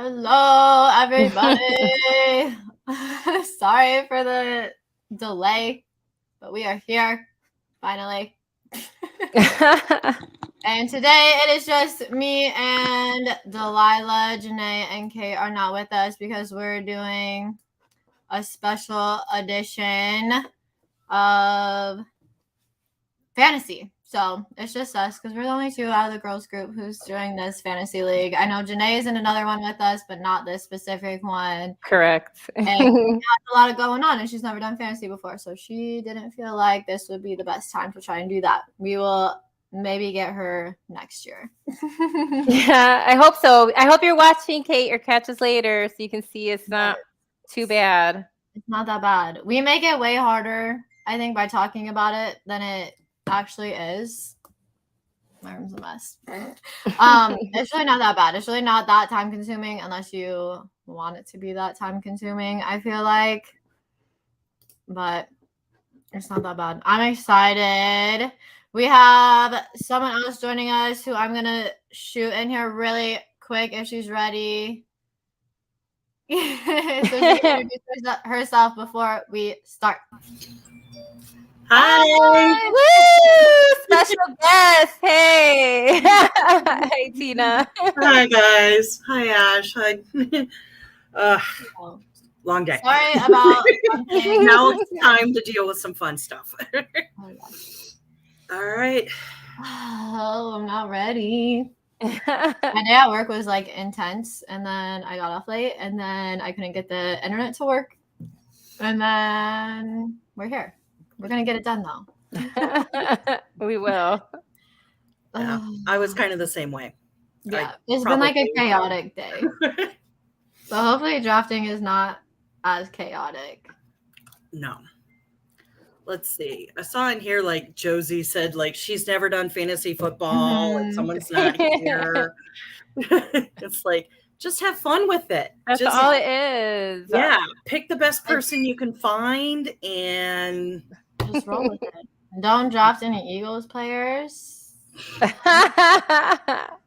Hello, everybody. Sorry for the delay, but we are here finally. And today it is just me and Delilah. Janae and Kate are not with us because we're doing a special edition of fantasy. So it's just us because we're the only two out of the girls group who's doing this fantasy league. I know Janae is in another one with us, but not this specific one. Correct. And she has a lot of going on, and she's never done fantasy before, so she didn't feel like this would be the best time to try and do that. We will maybe get her next year. Yeah, I hope so. I hope you're watching, Kate, or catch us later so you can see it's not too bad. It's not that bad. We make it way harder, I think, by talking about it than it actually is. My room's a mess. It's really not that bad. It's really not that time consuming unless you want it to be that time consuming, I feel like. But it's not that bad. I'm excited. We have someone else joining us who I'm gonna shoot in here really quick if she's ready. So she can introduce herself before we start. Hi. Woo! Special guest. Hey. Hey, Tina. Hi, guys. Hi, Ash. Hi. Long day. Sorry about now it's time to deal with some fun stuff. All right. Oh, I'm not ready. My day at work was like intense, and then I got off late, and then I couldn't get the internet to work, and then we're here. We're gonna get it done though. We will. Yeah, I was kind of the same way. Yeah, it's been like a chaotic day. So hopefully drafting is not as chaotic. No. Let's see. I saw in here like Josie said like she's never done fantasy football and someone's not here. It's like just have fun with it. That's just, all it is. Yeah. Pick the best person you can find and just roll with it. Don't draft any Eagles players. I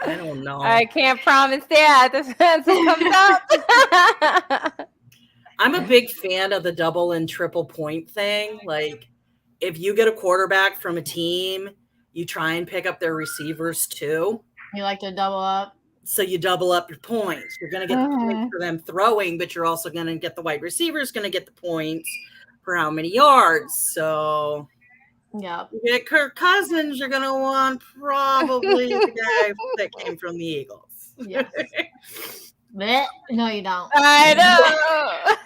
don't know. I can't promise that. Depends who comes up. I'm a big fan of the double and triple point thing. Like, if you get a quarterback from a team, you try and pick up their receivers too. You like to double up? So you double up your points. You're going to get the points for them throwing, but you're also going to get the wide receivers going to get the points for how many yards. So yeah, you get Kirk Cousins, you're going to want probably the guy that came from the Eagles. Yes. No, you don't. I know.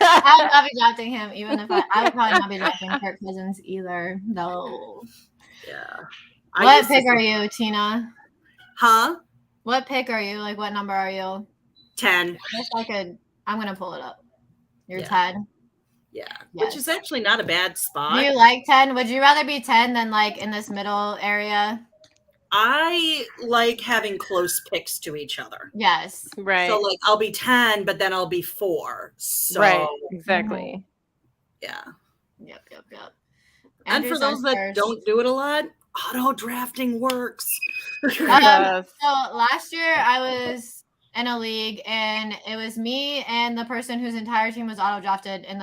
I would not be drafting him, even if I would probably not be drafting Kirk Cousins either. No. Yeah. What pick are you, Tina? Huh? What pick are you? Like, what number are you? 10. I'm gonna pull it up. You're 10. Yeah, yes. Which is actually not a bad spot. Do you like 10? Would you rather be 10 than like in this middle area? I like having close picks to each other. Yes. Right. So like I'll be 10, but then I'll be 4. So right. Exactly. Yeah. Yep. And for those that don't do it a lot, auto drafting works. So last year I was in a league and it was me and the person whose entire team was auto drafted in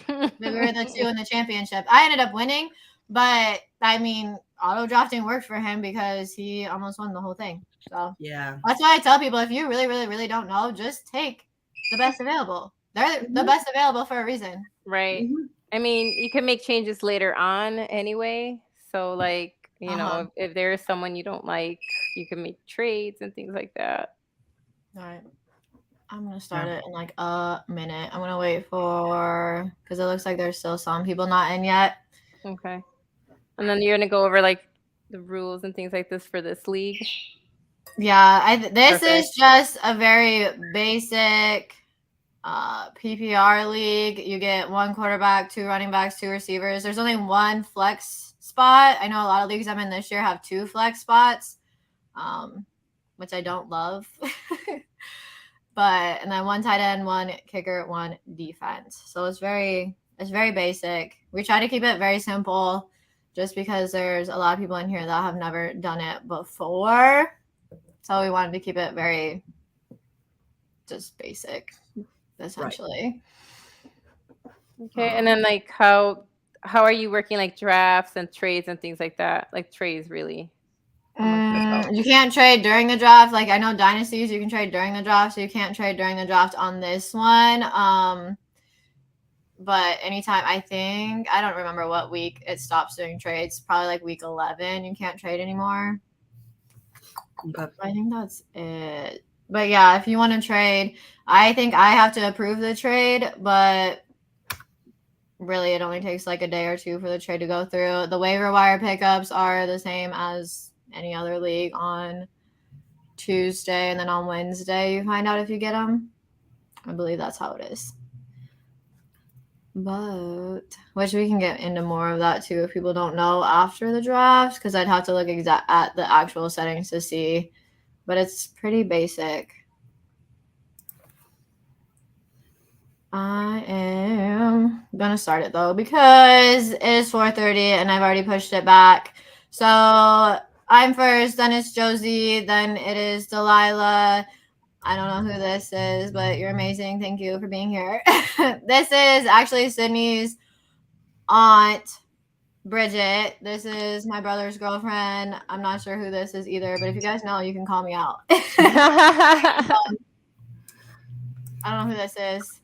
we were the two in the championship. I ended up winning, but I mean auto drafting worked for him because he almost won the whole thing. So yeah, that's why I tell people if you really, really, really don't know, just take the best available. They're the best available for a reason. Right. Mm-hmm. I mean, you can make changes later on anyway. So like, you know, if there is someone you don't like, you can make trades and things like that. All right. I'm going to start it in like a minute. I'm going to wait because it looks like there's still some people not in yet. Okay. And then you're going to go over like the rules and things like this for this league. Yeah. This is just a very basic PPR league. You get 1 quarterback, 2 running backs, 2 receivers. There's only 1 flex spot. I know a lot of leagues I'm in this year have 2 flex spots, which I don't love. And then 1 tight end, 1 kicker, 1 defense. So it's very basic. We try to keep it very simple just because there's a lot of people in here that have never done it before. So we wanted to keep it very just basic, essentially. Okay, and then like how are you working like drafts and trades and things like that? Like trades, really. You can't trade during the draft. Like I know dynasties, you can trade during the draft, so you can't trade during the draft on this one. But anytime, I don't remember what week it stops doing trades. Probably like week 11, you can't trade anymore. Okay. I think that's it. But yeah, if you want to trade, I think I have to approve the trade, but really it only takes like a day or two for the trade to go through. The waiver wire pickups are the same as any other league on Tuesday, and then on Wednesday you find out if you get them. I believe that's how it is. But which we can get into more of that too if people don't know after the draft, because I'd have to look at the actual settings to see. But it's pretty basic. I am gonna start it though because it is 4:30 and I've already pushed it back. So I'm first, then it's Josie, then it is Delilah. I don't know who this is, but you're amazing. Thank you for being here. This is actually Sydney's aunt, Bridget. This is my brother's girlfriend. I'm not sure who this is either, but if you guys know, you can call me out. I don't know who this is.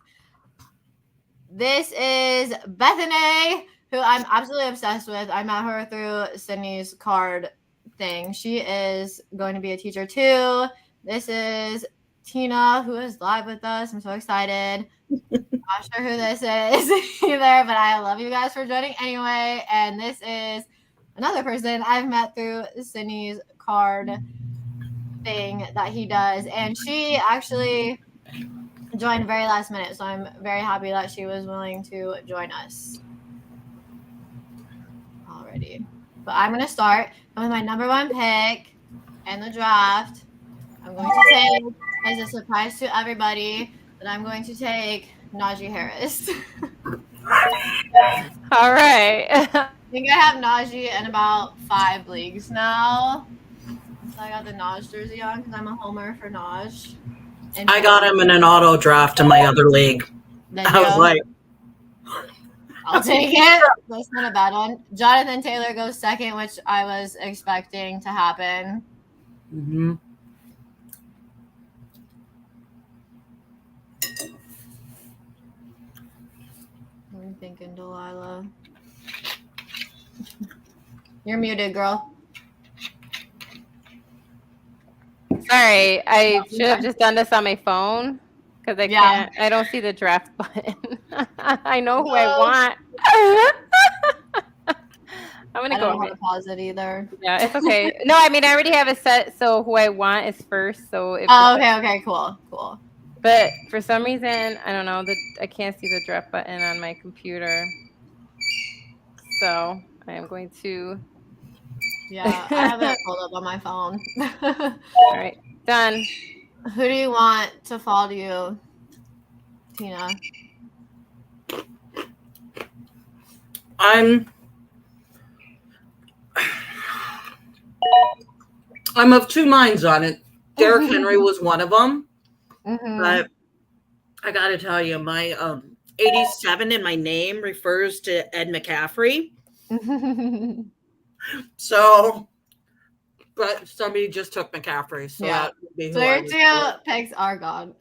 This is Bethany, who I'm absolutely obsessed with. I met her through Sydney's card thing. She is going to be a teacher too. This is Tina, who is live with us. I'm so excited. Not sure who this is either, but I love you guys for joining anyway. And this is another person I've met through Sydney's card thing that he does. And she actually joined very last minute, so I'm very happy that she was willing to join us already. But I'm going to start with my number one pick in the draft. I'm going to take, as a surprise to everybody, that I'm going to take Najee Harris. All right. I think I have Najee in about 5 leagues now. So I got the Naj jersey on because I'm a homer for Naj. And I got him in an auto draft in my other league. I was like, I'll take it. That's not a bad one. Jonathan Taylor goes second, which I was expecting to happen. mm-hmm. What are you thinking, Delilah? You're muted, girl. Sorry, I should have just done this on my phone because I don't see the draft button. I know who I want. I'm gonna go. I don't know how to pause it either. Yeah, it's okay. No, I mean I already have it set, so who I want is first. So if okay, cool. But for some reason, I don't know, I can't see the draft button on my computer. So I am going to. Yeah, I have it pulled up on my phone. All right, done. Who do you want to follow you, Tina? I'm of two minds on it. Derrick Henry was one of them, but I got to tell you, my 87 in my name refers to Ed McCaffrey. So, but somebody just took McCaffrey, so that would be who so your 2 picks are gone.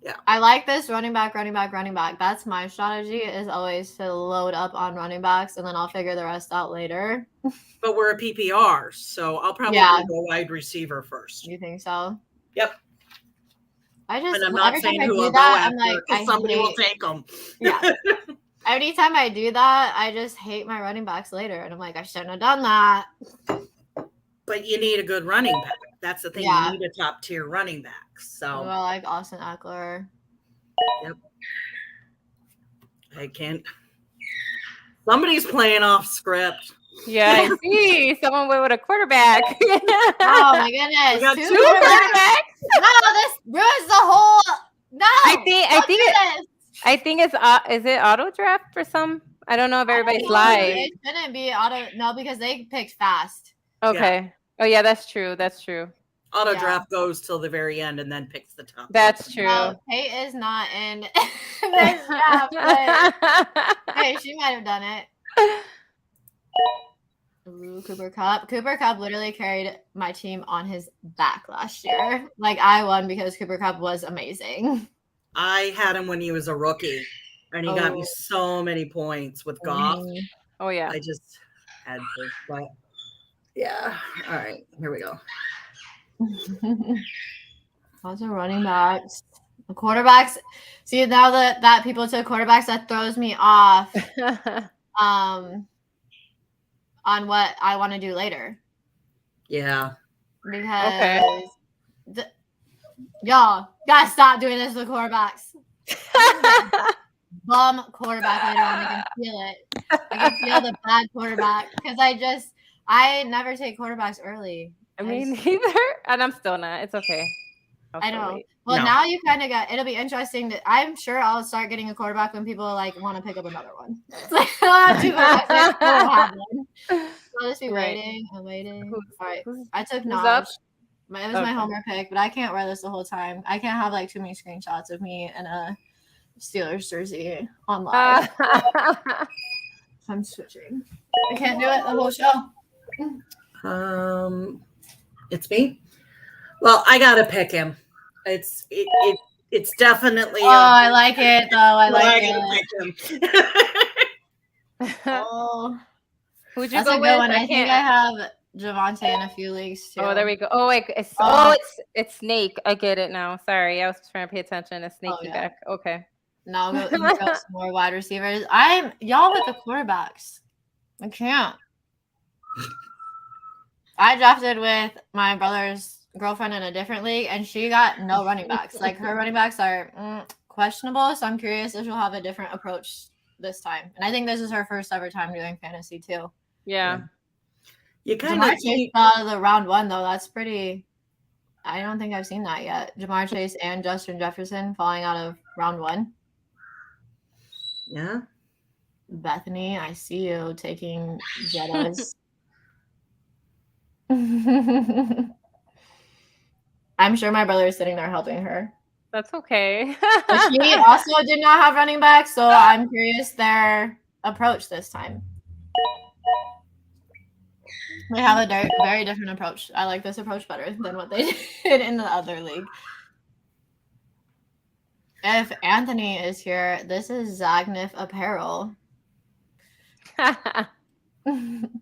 Yeah, I like this running back. That's my strategy, is always to load up on running backs, and then I'll figure the rest out later. But we're a PPR, so I'll probably go wide receiver first. You think so? Yep. And I'm not saying who I'll go after, because somebody will take them. Yeah. Every time I do that, I just hate my running backs later, and I'm like, I shouldn't have done that. But you need a good running back. That's the thing. Yeah. You need a top tier running back. So I like Austin Eckler. Yep. I can't. Somebody's playing off script. Yeah, I see someone with a quarterback. Oh my goodness! We got 2 quarterbacks. No, this ruins the whole. No, I think it's is it auto draft for some? I don't know if everybody's live. It shouldn't be auto. No, because they picked fast. Okay. Yeah. Oh yeah, that's true. auto draft goes till the very end and then picks the top. That's true. Well, Kate is not in this draft, but hey, she might have done it. Ooh, Cooper Kupp. Cooper Kupp literally carried my team on his back last year. Like, I won because Cooper Kupp was amazing. I had him when he was a rookie, and he got me so many points with Goff. Oh, yeah. I just had to. But yeah. All right. Here we go. Lots of running backs. The quarterbacks. See, now that people took quarterbacks, that throws me off on what I want to do later. Yeah. Because y'all gotta stop doing this with quarterbacks. Bum quarterback later on. I can feel it. I can feel the bad quarterback because I never take quarterbacks early. I mean, neither. And I'm still not. It's okay. I know. Well, now you kind of it'll be interesting I'm sure I'll start getting a quarterback when people like want to pick up another one. It's like, I'll have one. I'll just be waiting and waiting. All right. I took Naj. It was my homer pick, but I can't wear this the whole time. I can't have like too many screenshots of me in a Steelers jersey on live. I'm switching. I can't do it the whole show. It's me. Well, I gotta pick him. It's definitely. Oh, I like it though. I like it. Oh, who'd you that's go a good with? one. I think I have Javante in a few leagues too. Oh, there we go. Oh, it's Snake. I get it now. Sorry, I was trying to pay attention. It's Snake back. Okay. Now go some more wide receivers. Y'all with the quarterbacks. I can't. I drafted with my brother's girlfriend in a different league, and she got no running backs. Like, her running backs are questionable, so I'm curious if she'll have a different approach this time. And I think this is her first ever time doing fantasy too. Yeah. You kind Jamar Chase out of the round one though. That's pretty. I don't think I've seen that yet. Jamar Chase and Justin Jefferson falling out of round one. Yeah. Bethany, I see you taking Jettas. I'm sure my brother is sitting there helping her. That's okay. But she also did not have running back, so I'm curious their approach this time. They have a very different approach. I like this approach better than what they did in the other league. If Anthony is here, this is Zagnif Apparel.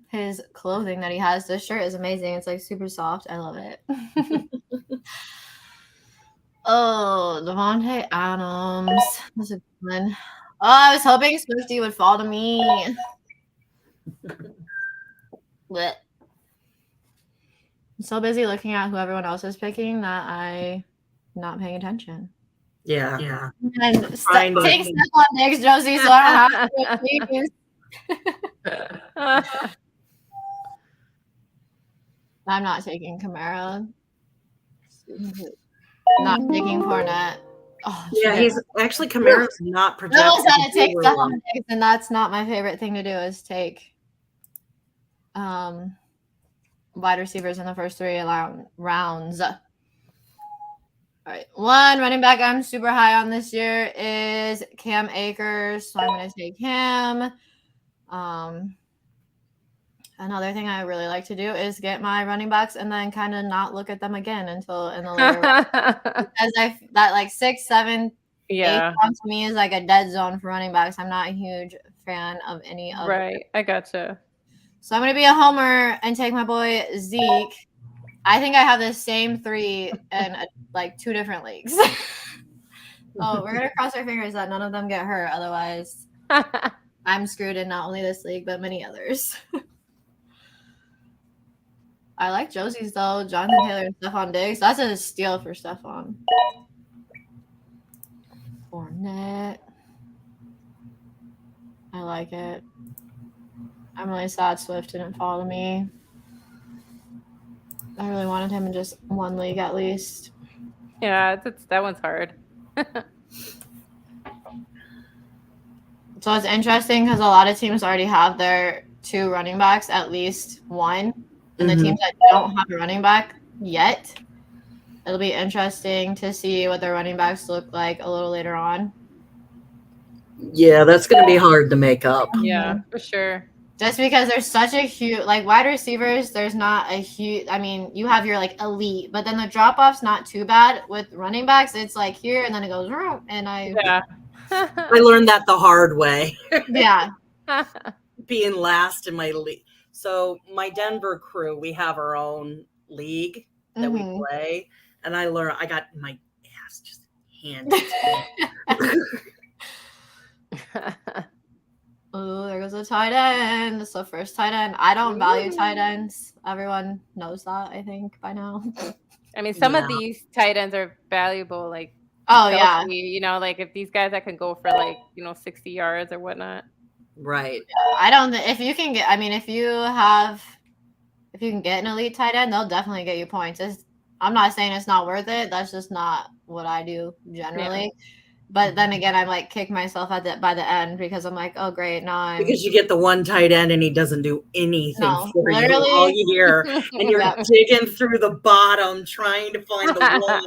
His clothing that he has. This shirt is amazing. It's like super soft. I love it. Oh, Devontae Adams. That's a good one. Oh, I was hoping Swifty would fall to me. But I'm so busy looking at who everyone else is picking that I'm not paying attention. Yeah. And take Stephon Diggs, Josie, so I don't have to, please. I'm not taking Kamara. Not taking Fournette. Oh, yeah, he's actually Kamara's not projected. I was to take Stephon Diggs, and that's not my favorite thing to do. Is take wide receivers in the first 3 rounds. All right, one running back I'm super high on this year is Cam Akers, so I'm going to take him. Another thing I really like to do is get my running backs and then kind of not look at them again until in the later because that like 6, 7, 8 to me is like a dead zone for running backs. I'm not a huge fan of any of them. I gotcha. So I'm gonna be a homer and take my boy Zeke. I think I have the same 3 in like 2 different leagues. Oh, we're gonna cross our fingers that none of them get hurt. Otherwise, I'm screwed in not only this league but many others. I like Josie's though. Jonathan Taylor and Stephon Diggs. That's a steal for Stephon. Fournette. I like it. I'm really sad Swift didn't follow me. I really wanted him in just one league at least. Yeah, that one's hard. So it's interesting because a lot of teams already have their 2 running backs, at least one. And the teams that don't have a running back yet it'll be interesting to see what their running backs look like a little later on. Yeah, that's going to be hard to make up. Yeah, for sure. Just because there's such a huge, like, wide receivers, there's not a huge, I mean, you have your, like, elite, but then the drop-off's not too bad. With running backs, it's, like, here, and then it goes, and Yeah. I learned that the hard way. Yeah. Being last in my league. So my Denver crew, we have our own league that we play, and I got my ass just handed to me. Oh, there goes a tight end. It's the first tight end. I don't value tight ends. Everyone knows that, I think, by now. I mean, some of these tight ends are valuable, like Kelsey, you know, like if these guys that can go for like, 60 yards or whatnot. Right. I don't. If you can get, I mean, if you can get an elite tight end, they'll definitely get you points. I'm not saying it's not worth it. That's just not what I do generally. Yeah. But then again, I'm like kick myself by the end because I'm like, oh great, now because you get the one tight end and he doesn't do anything for you all year, and you're digging through the bottom trying to find the one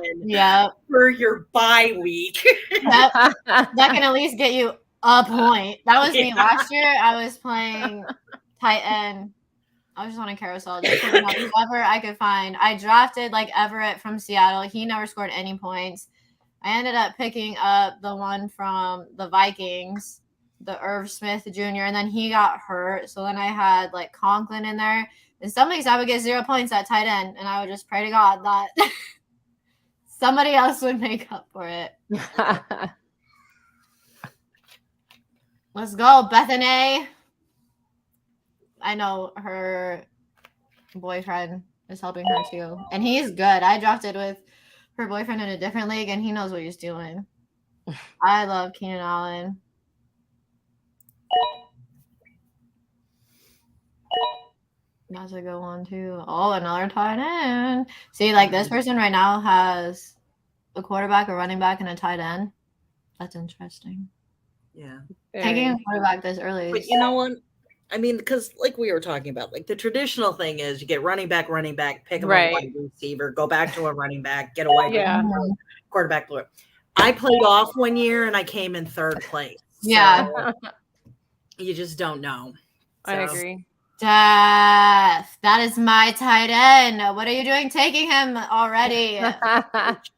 for your bye week. that can at least get you a point. That was me last year. I was playing tight end. I was just on a carousel, just picking up whoever I could find. I drafted like Everett from Seattle. He never scored any points. I ended up picking up the one from the Vikings, the Irv Smith Jr., and then he got hurt. So then I had like Conklin in there. And some weeks I would get 0 points at tight end, and I would just pray to God that somebody else would make up for it. Let's go, Bethany. I know her boyfriend is helping her too, and he's good. I drafted with her boyfriend in a different league, and he knows what he's doing. I love Keenan Allen. That's a good one too. Oh, another tight end. See, like this person right now has a quarterback, a running back, and a tight end. That's interesting. Yeah. Taking a quarterback this early. But you know what? I mean, because like we were talking about, like the traditional thing is you get running back, pick up a wide receiver, go back to a running back, get a wide receiver, quarterback. I played off one year and I came in 3rd place. So you just don't know. So. I agree. Death. That is my tight end. What are you doing taking him already?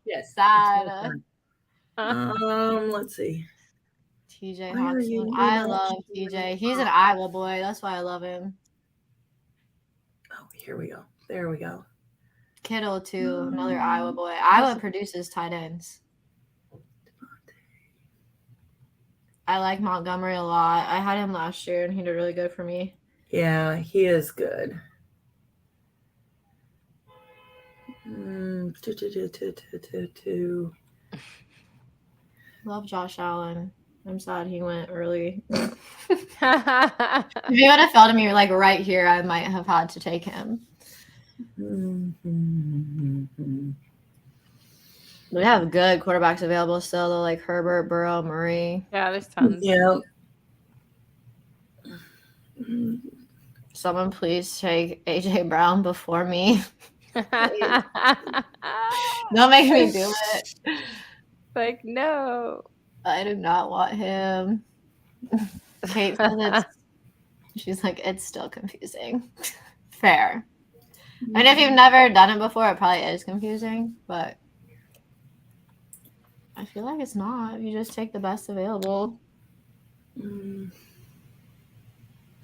Yes. Sad. Let's see. TJ Hawkinson. I love TJ. He's an Iowa boy. That's why I love him. Oh, here we go. There we go. Kittle, too. Another Iowa boy. Iowa produces tight ends. I like Montgomery a lot. I had him last year, and he did really good for me. Yeah, he is good. Love Josh Allen. I'm sad he went early. If he would have fell to me like right here, I might have had to take him. We have good quarterbacks available still, though, like Herbert, Burrow, Murray. Yeah, there's tons. Yeah. Someone please take AJ Brown before me. Don't make me do it. Like, no. I do not want him. Kate says she's like, it's still confusing. Fair. And if you've never done it before, it probably is confusing, but I feel like it's not. You just take the best available.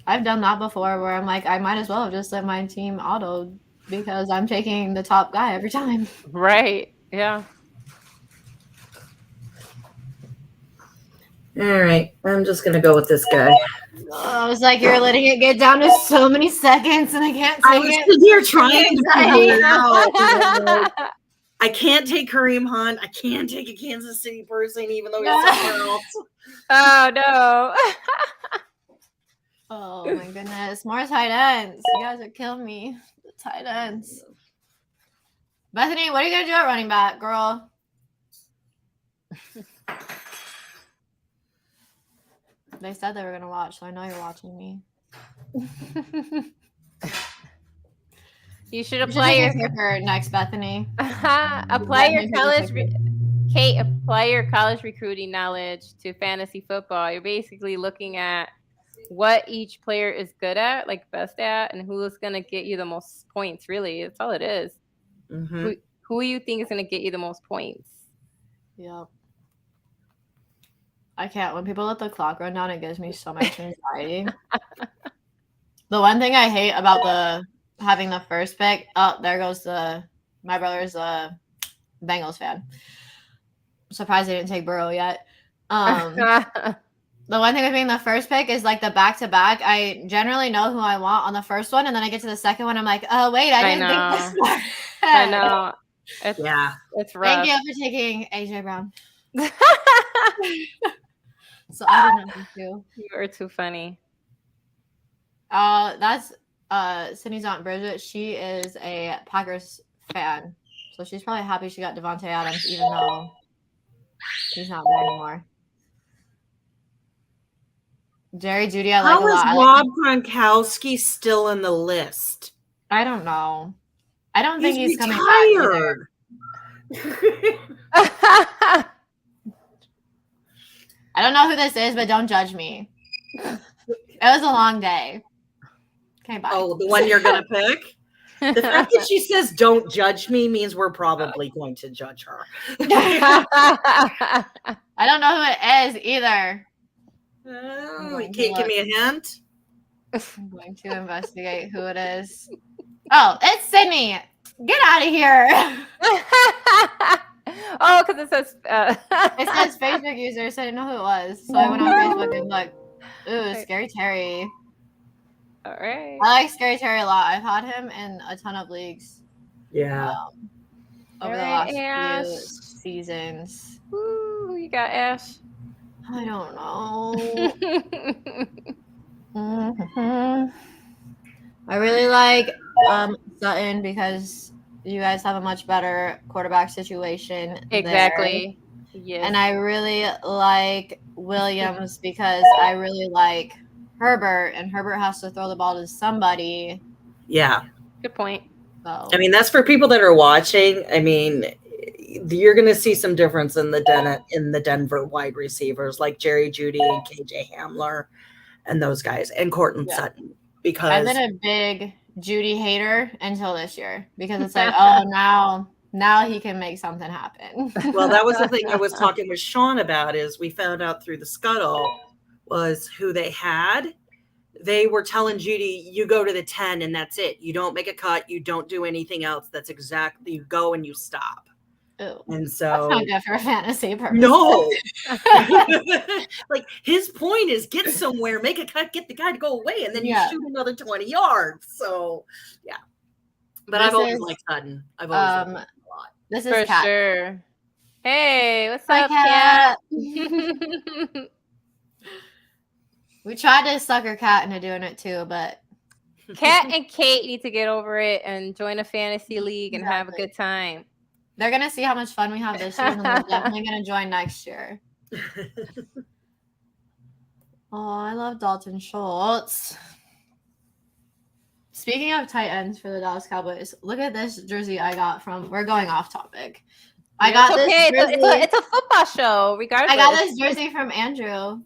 I've done that before where I'm like, I might as well have just let my team auto because I'm taking the top guy every time. Right. Yeah. All right. I'm just going to go with this guy. I was like, you're letting it get down to so many seconds and I can't take it. You're trying to figure it out. I can't take Kareem Hunt. I can't take a Kansas City person, even though he's somewhere else. Oh, no. Oh, my goodness. More tight ends. You guys are killing me. The tight ends. Bethany, what are you going to do at running back, girl? They said they were going to watch, so I know you're watching me. You should You should apply take your a paper next, Bethany. apply your Bethany should college take a Kate, apply your college recruiting knowledge to fantasy football. You're basically looking at what each player is good at, like best at, and who is going to get you the most points. Really, that's all it is. Mm-hmm. Who you think is going to get you the most points? Yep. I can't. When people let the clock run down, it gives me so much anxiety. The one thing I hate about having the first pick. Oh, there goes my brother's a Bengals fan. I'm surprised they didn't take Burrow yet. The one thing with being the first pick is like the back to back. I generally know who I want on the first one, and then I get to the second one. I'm like, oh wait, I didn't think this far. I know. It's rough. Thank you for taking AJ Brown. So I didn't have to. You are too funny. That's Sydney's aunt Bridget. She is a Packers fan, so she's probably happy she got Devontae Adams, even though he's not there anymore. Jerry Judy, I like a lot. How is Rob Gronkowski still in the list? I don't know. I don't think he's coming retired. back. I don't know who this is, but don't judge me. It was a long day. Okay, bye. Oh, the one you're gonna pick? The fact that she says "don't judge me" means we're probably going to judge her. I don't know who it is either. Oh, you can't give me a hint? I'm going to investigate who it is. Oh, it's Sydney. Get out of here. Oh, because it says it says Facebook user, so I didn't know who it was. So I went on Facebook and looked. Ooh, Scary Terry. All right. I like Scary Terry a lot. I've had him in a ton of leagues. Yeah. Over the last few seasons. Ooh, you got Ash. I don't know. I really like Sutton because you guys have a much better quarterback situation. Exactly. There. Yes. And I really like Williams because I really like Herbert, and Herbert has to throw the ball to somebody. Yeah. Good point. So. I mean, that's for people that are watching. I mean, you're going to see some difference in the Denver wide receivers like Jerry Judy and KJ Hamler and those guys and Courtland Sutton. Because I've been a big Judy hater until this year because it's like, oh, now he can make something happen. Well, that was the thing I was talking with Sean about is we found out through the scuttle was who they had. They were telling Judy, you go to the 10 and that's it. You don't make a cut. You don't do anything else. That's exactly, you go and you stop. Ooh, and so that's not good for fantasy purposes. No. Like his point is get somewhere, make a cut, get the guy to go away, and then you shoot another 20 yards. So yeah. But I've always liked Sutton. I've always liked him a lot. This is for Kat. sure. Hey, what's Hi, up, Kat? Kat? We tried to sucker Kat into doing it too, but Kat and Kate need to get over it and join a fantasy league and have a good time. They're going to see how much fun we have this year, and they're definitely going to join next year. Oh, I love Dalton Schultz. Speaking of tight ends for the Dallas Cowboys, look at this jersey I got from. We're going off topic. I got this jersey. It's a football show, regardless. I got this jersey from Andrew.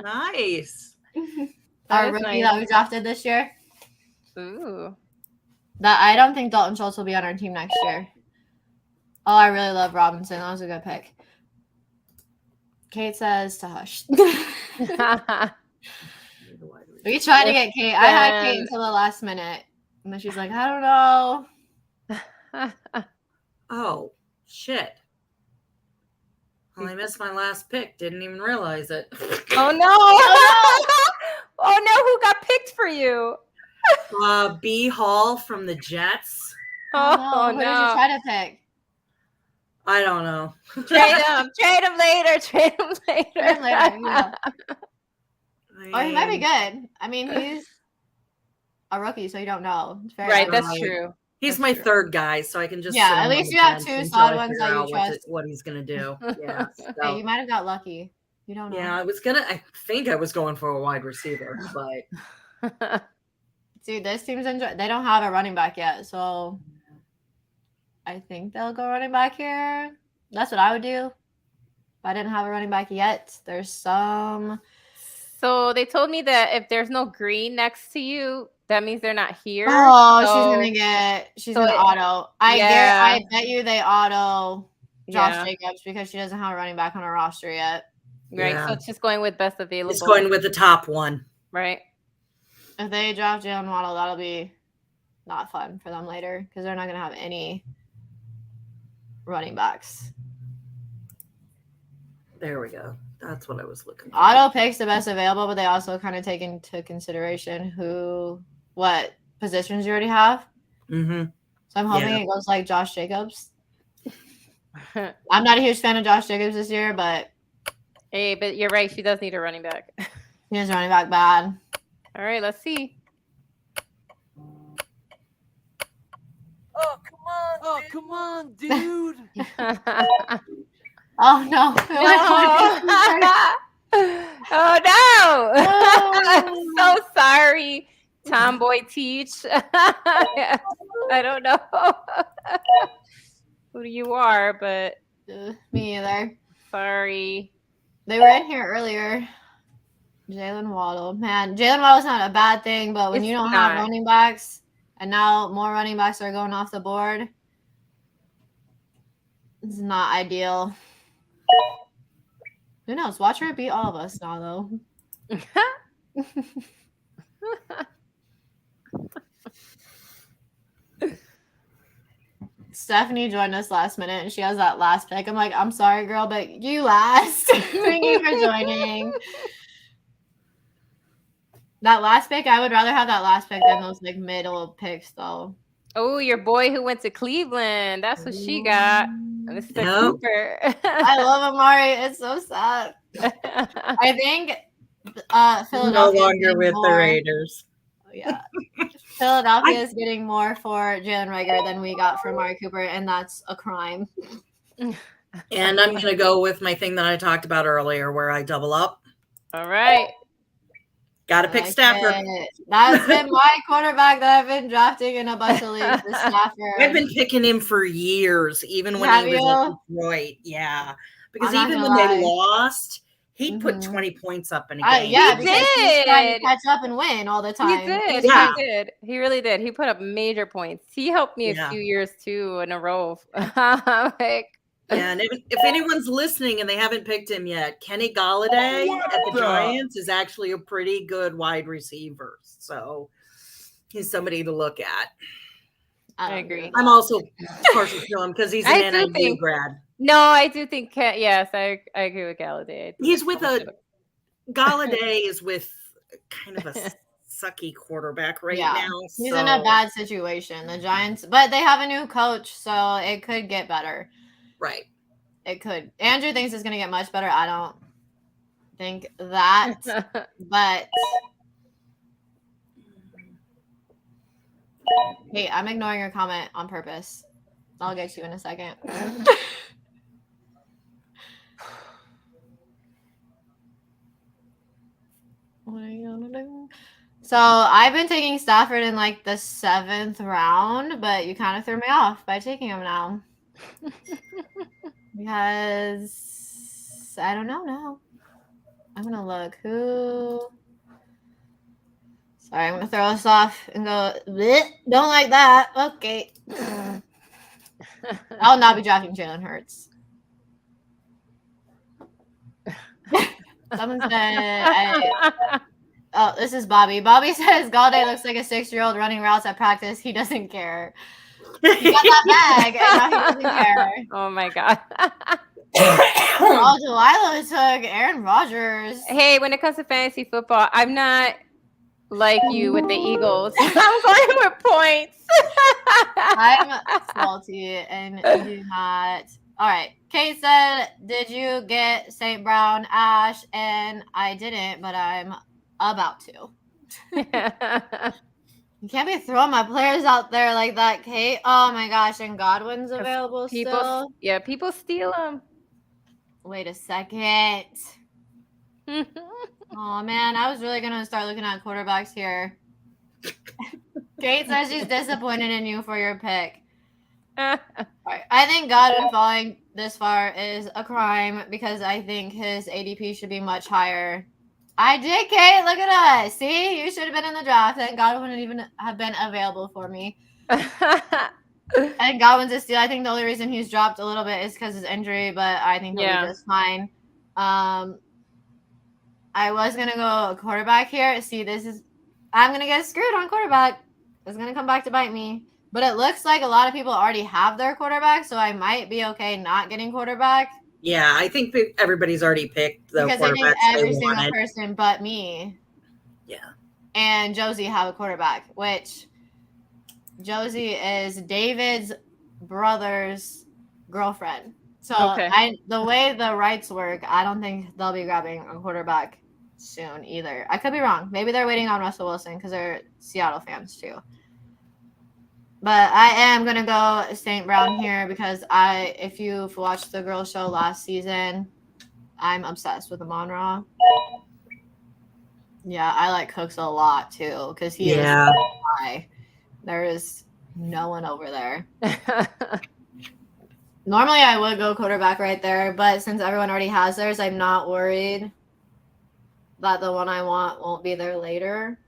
Nice. Our rookie that we drafted this year. Ooh. That I don't think Dalton Schultz will be on our team next year. Oh, I really love Robinson. That was a good pick. Kate says to hush. We tried to get Kate. I had Kate until the last minute. And then she's like, I don't know. Oh, shit. Well, I missed my last pick. Didn't even realize it. Oh, no. Oh, no. Who got picked for you? B. Hall from the Jets. Oh, no. Who did you try to pick? I don't know. Trade him. Trade him later. Trade him later. Yeah. Oh, he might be good. I mean, he's a rookie, so you don't know. It's very right, that's true. He's my third guy, so I can just at least you have two solid ones that you trust. What he's gonna do? Yeah. So. Hey, you might have got lucky. You don't know. Yeah, I think I was going for a wide receiver, but Dude, this team's they don't have a running back yet, so I think they'll go running back here. That's what I would do. If I didn't have a running back yet, there's some. So they told me that if there's no green next to you, that means they're not here. Oh, So, she's gonna auto. I bet you they auto Josh Jacobs because she doesn't have a running back on her roster yet. Right. So it's just going with best available. It's going with the top one. Right. If they draft Jalen Waddle, that'll be not fun for them later because they're not gonna have any running backs. There we go. That's what I was looking for. Auto picks the best available, but they also kind of take into consideration what positions you already have. Mm-hmm. So I'm hoping it goes like Josh Jacobs. I'm not a huge fan of Josh Jacobs this year, but hey, but you're right. She does need a running back. He is running back bad. All right, let's see. Oh, come on, dude. Oh, no. Oh, no. I'm so sorry, Tomboy Teach. I don't know who you are, but me either. Sorry. They were in here earlier. Jalen Waddle. Man, Jalen Waddle's not a bad thing, but when you don't have running backs, and now more running backs are going off the board, it's not ideal. Who knows? Watch her beat all of us now, though. Stephanie joined us last minute, and she has that last pick. I'm like, I'm sorry, girl, but you last. Thank you for joining. That last pick, I would rather have that last pick than those like middle picks, though. Oh, your boy who went to Cleveland. That's what she got. Mr. Cooper. I love Amari. It's so sad. I think Philadelphia no longer with the Raiders. Yeah. Philadelphia is getting more for Jalen Reagor than we got from Amari Cooper, and that's a crime. And I'm going to go with my thing that I talked about earlier where I double up. All right. Got to pick Stafford. That's been my quarterback that I've been drafting in a bunch of leagues, is Stafford. I've been picking him for years, even when he was in Detroit. Yeah. Because even when they lost, he'd put 20 points up in a game. Yeah, he did. Trying to catch up and win all the time. He did. Yeah. He did. He really did. He put up major points. He helped me a few years, too, in a row. And if anyone's listening and they haven't picked him yet, Kenny Golladay at the Giants is actually a pretty good wide receiver. So he's somebody to look at. I agree. I'm also partial to him because he's an NIU grad. No, I do think, yes, I agree with Golladay. He's with Golladay is with kind of a sucky quarterback now. He's in a bad situation. The Giants, but they have a new coach, so it could get better. Right. It could. Andrew thinks it's going to get much better. I don't think that. But hey, I'm ignoring your comment on purpose. I'll get you in a second. What are you going to do? So I've been taking Stafford in like the 7th round, but you kind of threw me off by taking him now. Because I don't know now. I'm gonna look who. Sorry, I'm gonna throw this off and go. Bleh, don't like that. Okay. I'll not be drafting Jalen Hurts. Someone said. Oh, this is Bobby. Bobby says Galladay looks like a 6-year-old running routes at practice. He doesn't care. He got that bag, and now he doesn't care. Oh, my God. Oh, Delilah took Aaron Rodgers. Hey, when it comes to fantasy football, I'm not like you with the Eagles. I'm going with points. I'm salty and do not. All right. Kate said, did you get St. Brown Ash? And I didn't, but I'm about to. You can't be throwing my players out there like that, Kate. Oh, my gosh. And Godwin's available still? Yeah, people steal them. Wait a second. Oh, man. I was really going to start looking at quarterbacks here. Kate says she's disappointed in you for your pick. Right. I think Godwin falling this far is a crime because I think his ADP should be much higher. I did, Kate. Look at us. See, you should have been in the draft, and Godwin wouldn't even have been available for me. And Godwin's a steal. I think the only reason he's dropped a little bit is because of his injury, but I think he'll be just fine. I was gonna go quarterback here. See, I'm gonna get screwed on quarterback. It's gonna come back to bite me. But it looks like a lot of people already have their quarterback, so I might be okay not getting quarterback. Yeah, I think everybody's already picked the because I think quarterbacks every they single wanted. person but me. Yeah. And Josie have a quarterback, which Josie is David's brother's girlfriend. So the way the rights work, I don't think they'll be grabbing a quarterback soon either. I could be wrong. Maybe they're waiting on Russell Wilson because they're Seattle fans too. But I am going to go St. Brown here because if you've watched the girl show last season, I'm obsessed with Amon-Ra. Yeah, I like Cooks a lot too because he is high. There is no one over there. Normally, I would go quarterback right there, but since everyone already has theirs, I'm not worried that the one I want won't be there later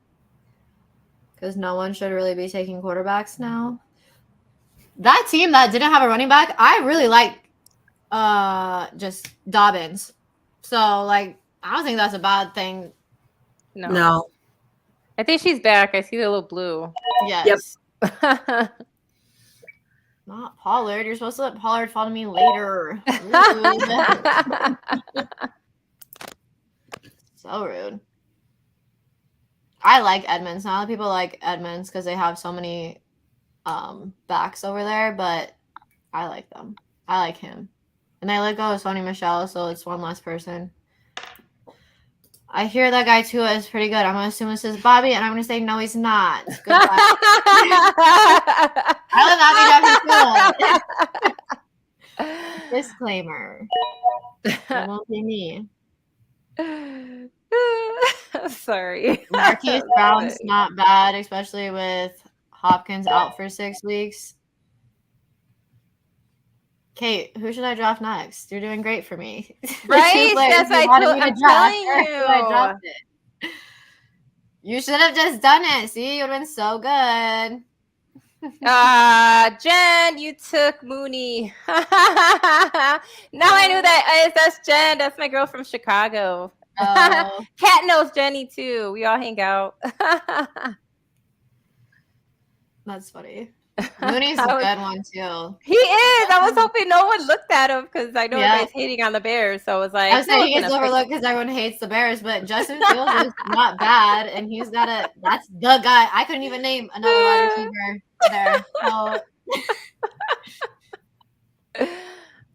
because no one should really be taking quarterbacks now. That team that didn't have a running back, I really like just Dobbins. So, I don't think that's a bad thing. No. I think she's back. I see the little blue. Yes. Yep. Not Pollard. You're supposed to let Pollard follow me later. So rude. I like Edmonds. Not a lot of people like Edmonds because they have so many backs over there, but I like them. I like him. And they let go of Sony Michel, so it's one less person. I hear that guy Tua is pretty good. I'm going to assume this is Bobby, and I'm going to say no, he's not. Goodbye. I will not be drafting Tua. Disclaimer. It won't be me. Sorry. Marquise Brown's not bad, especially with Hopkins out for 6 weeks. Kate, who should I draft next? You're doing great for me. Right? That's I'm telling you. I dropped it. You should have just done it. See, you would have been so good. Jen, you took Mooney. Now I knew that's Jen. That's my girl from Chicago. Oh. Kat knows Jenny too. We all hang out. That's funny. Mooney's a good one too. He is. I was hoping no one looked at him because I know everybody's hating on the Bears. So I was like, I was saying he gets overlooked because everyone hates the Bears, but Justin Fields is not bad, and that's the guy. I couldn't even name another wide receiver there. So.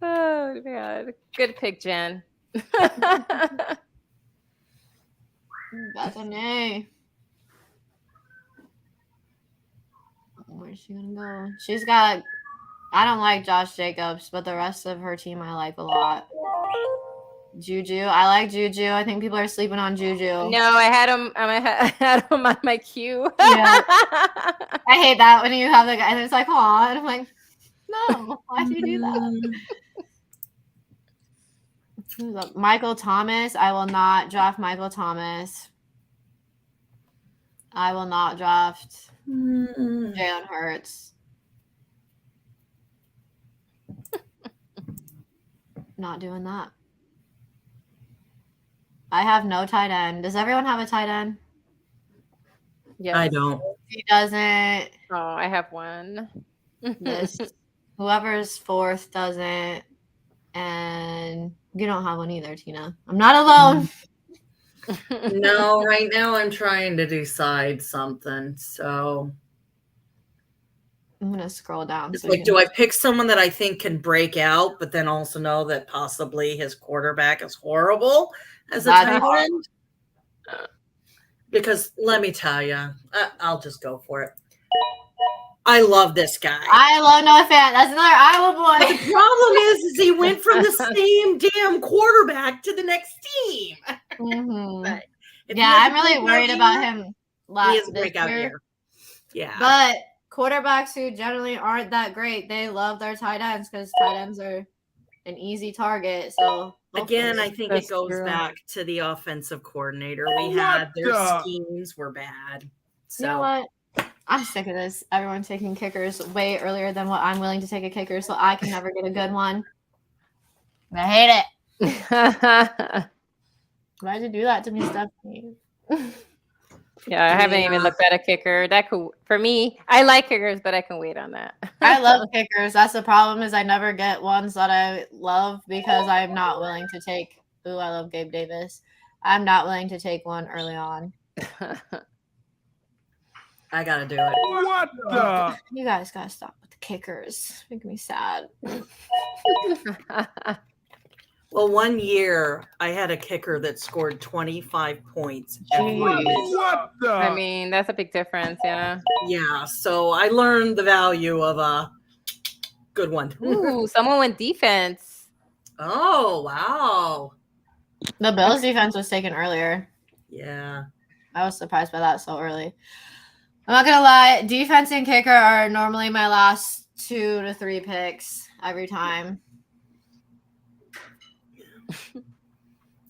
Oh God, good pick, Jen. Bethany. Where's she gonna go? She's got. I don't like Josh Jacobs, but the rest of her team I like a lot. Juju, I like Juju. I think people are sleeping on Juju. No, I had him. I had him on my queue. Yeah. I hate that when you have the guy and it's like, "Aw," and I'm like, "No, why'd you do that?" Michael Thomas. I will not draft Michael Thomas. I will not draft Jalen Hurts. Not doing that. I have no tight end. Does everyone have a tight end? Yes. I don't. He doesn't. Oh, I have one. Whoever's fourth doesn't. And you don't have one either, Tina. I'm not alone. No, right now I'm trying to decide something. So I'm going to scroll down. It's do I pick someone that I think can break out, but then also know that possibly his quarterback is horrible as a tight end? Because let me tell you, I'll just go for it. I love this guy. I love Noah Fant. That's another Iowa boy. But the problem is he went from the same damn quarterback to the next team. Mm-hmm. Yeah, I'm really worried about him. He is a breakout year. Yeah. But quarterbacks who generally aren't that great, they love their tight ends because tight ends are an easy target. So Again, I hopefully- think That's it goes true. back to the offensive coordinator we had. Their schemes were bad. So you know what? I'm sick of this. Everyone taking kickers way earlier than what I'm willing to take a kicker, so I can never get a good one. I hate it. Why'd you do that to me, Stephanie? Yeah, I haven't even looked at a kicker. That could, for me, I like kickers, but I can wait on that. I love kickers. That's the problem is I never get ones that I love because I'm not willing to take. Ooh, I love Gabe Davis. I'm not willing to take one early on. I gotta do it. What the? You guys gotta stop with the kickers. Make me sad. Well, one year I had a kicker that scored 25 points every Jeez. week. What the? I mean, that's a big difference, yeah. Yeah, so I learned the value of a good one. Ooh, someone went defense. Oh, wow. The Bills defense was taken earlier. Yeah. I was surprised by that so early. I'm not gonna lie, defense and kicker are normally my last 2 to 3 picks every time.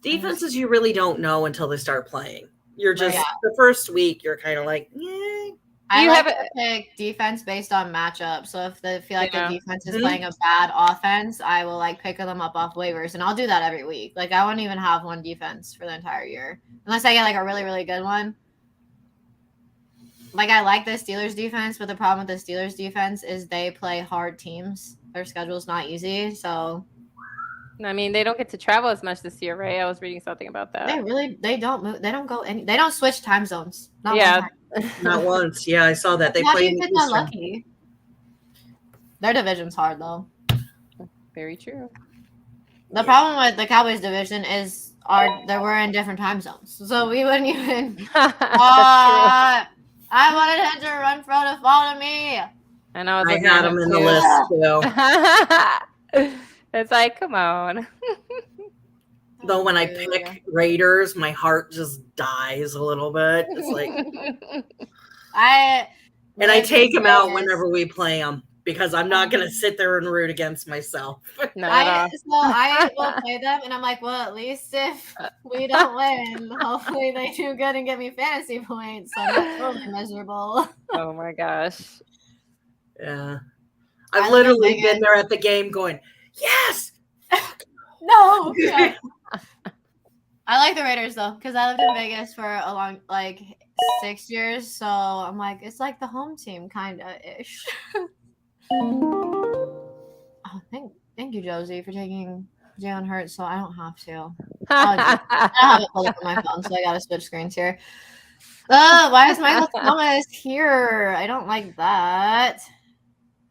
Defenses you really don't know until they start playing. You're just Yeah. the first week you're kind of like, yeah. I You like have to pick defense based on matchup. So if they feel like Yeah. the defense is playing a bad offense, I will like pick them up off waivers, and I'll do that every week. Like I won't even have one defense for the entire year unless I get like a really really good one. Like I like the Steelers defense, but the problem with the Steelers defense is they play hard teams. Their schedule's not easy, so I mean, they don't get to travel as much this year, right? I was reading something about that. they don't move. They don't go any. They don't switch time zones. Not Yeah. one time. Not once. Yeah, I saw that. They How do played you in get that Eastern. lucky? Their division's hard though. Very true. The problem with the Cowboys division is we're in different time zones, so we wouldn't even. That's I wanted him to run for to follow me. true. And I was I looking had at them him in the too. list too. It's like, come on. Though when I pick Raiders, my heart just dies a little bit. It's like, I take them out Vegas. whenever we play them because I'm not gonna sit there and root against myself. Not at all. I will play them, and I'm like, well, at least if we don't win, hopefully they do good and get me fantasy points. So I'm not totally miserable. Oh my gosh. Yeah, I I've live in literally Vegas. been there at the game going, yes. No. I like the Raiders though, because I lived in Vegas for a long, like 6 years. So I'm like, it's like the home team, kind of ish. Oh, thank you, Josie, for taking Jalen Hurts, so I don't have to. I don't have it pulled up on my phone, so I gotta switch screens here. Why is Michael Thomas here? I don't like that.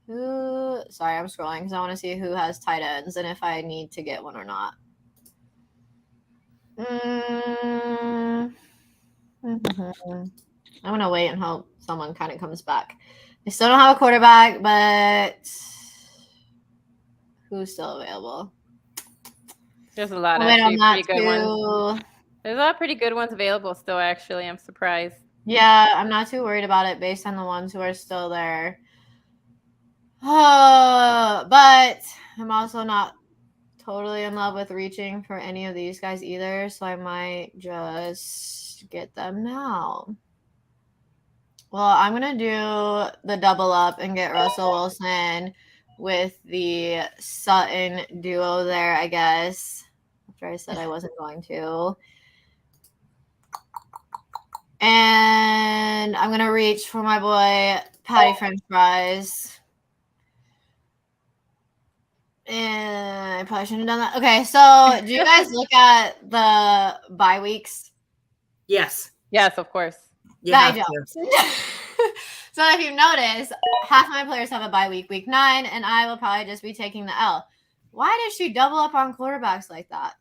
Sorry, I'm scrolling because I want to see who has tight ends and if I need to get one or not. I'm gonna wait and hope someone kind of comes back. I still don't have a quarterback, but who's still available? There's a lot of Wait on actually that pretty good ones. too. There's a lot of pretty good ones available still, actually. I'm surprised. Yeah, I'm not too worried about it based on the ones who are still there. But I'm also not totally in love with reaching for any of these guys either, so I might just get them now. Well, I'm going to do the double up and get Russell Wilson with the Sutton duo there, I guess, after I said I wasn't going to. And I'm going to reach for my boy Patty French Fries. And I probably shouldn't have done that. Okay, so do you guys look at the bye weeks? Yes. Yes, of course. You I have don't. to. So if you've noticed, half of my players have a bye week, week 9, and I will probably just be taking the L. Why does she double up on quarterbacks like that?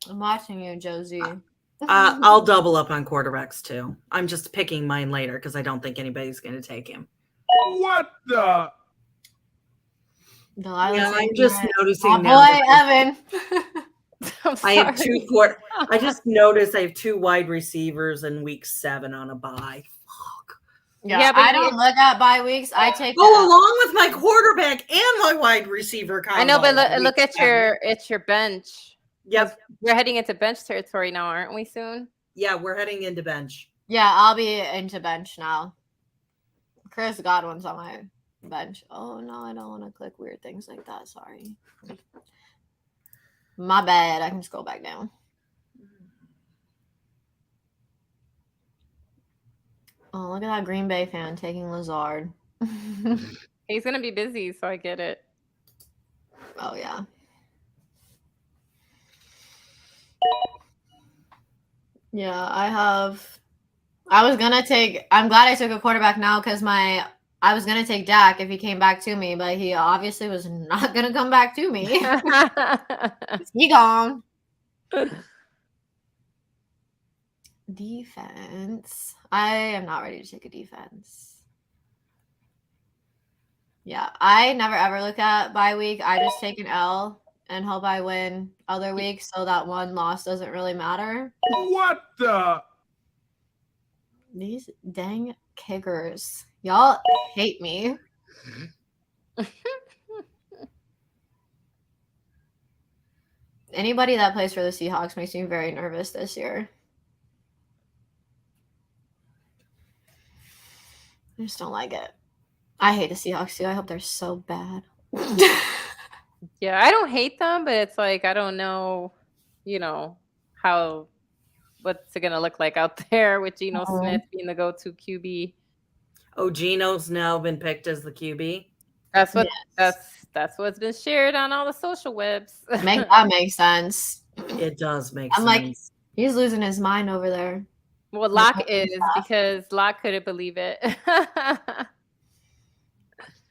I'm watching you, Josie. I'll double up on quarterbacks too. I'm just picking mine later because I don't think anybody's going to take him. What the? Delilah's I'm just noticing oh, now. boy, Evan. I have I just noticed I have 2 wide receivers in week 7 on a bye. Fuck. Yeah, but I don't look at bye weeks. I take Go along with my quarterback and my wide receiver combo. I know, but look week at 7. your bench. Yep. We're heading into bench territory now, aren't we? Soon. Yeah, we're heading into bench. Yeah, I'll be into bench now. Chris Godwin's on my bench. Oh no, I don't want to click weird things like that. Sorry. My bad. I can scroll back down. Oh, look at that Green Bay fan taking Lazard. He's gonna be busy, so I get it. Oh yeah. Yeah, I'm glad I took a quarterback now because I was gonna take Dak if he came back to me, but he obviously was not gonna come back to me. He gone. Defense. I am not ready to take a defense. Yeah, I never ever look at bye week. I just take an L and hope I win other weeks so that one loss doesn't really matter. What the? These dang kickers. Y'all hate me. Anybody that plays for the Seahawks makes me very nervous this year. I just don't like it. I hate the Seahawks too. I hope they're so bad. Yeah, I don't hate them, but it's like I don't know, what's it gonna look like out there with Geno Smith being the go-to QB. Oh, Geno's now been picked as the QB. That's what that's what's been shared on all the social webs. That makes sense. It does make I'm sense. like, he's losing his mind over there. Well, Locke is because Locke couldn't believe it.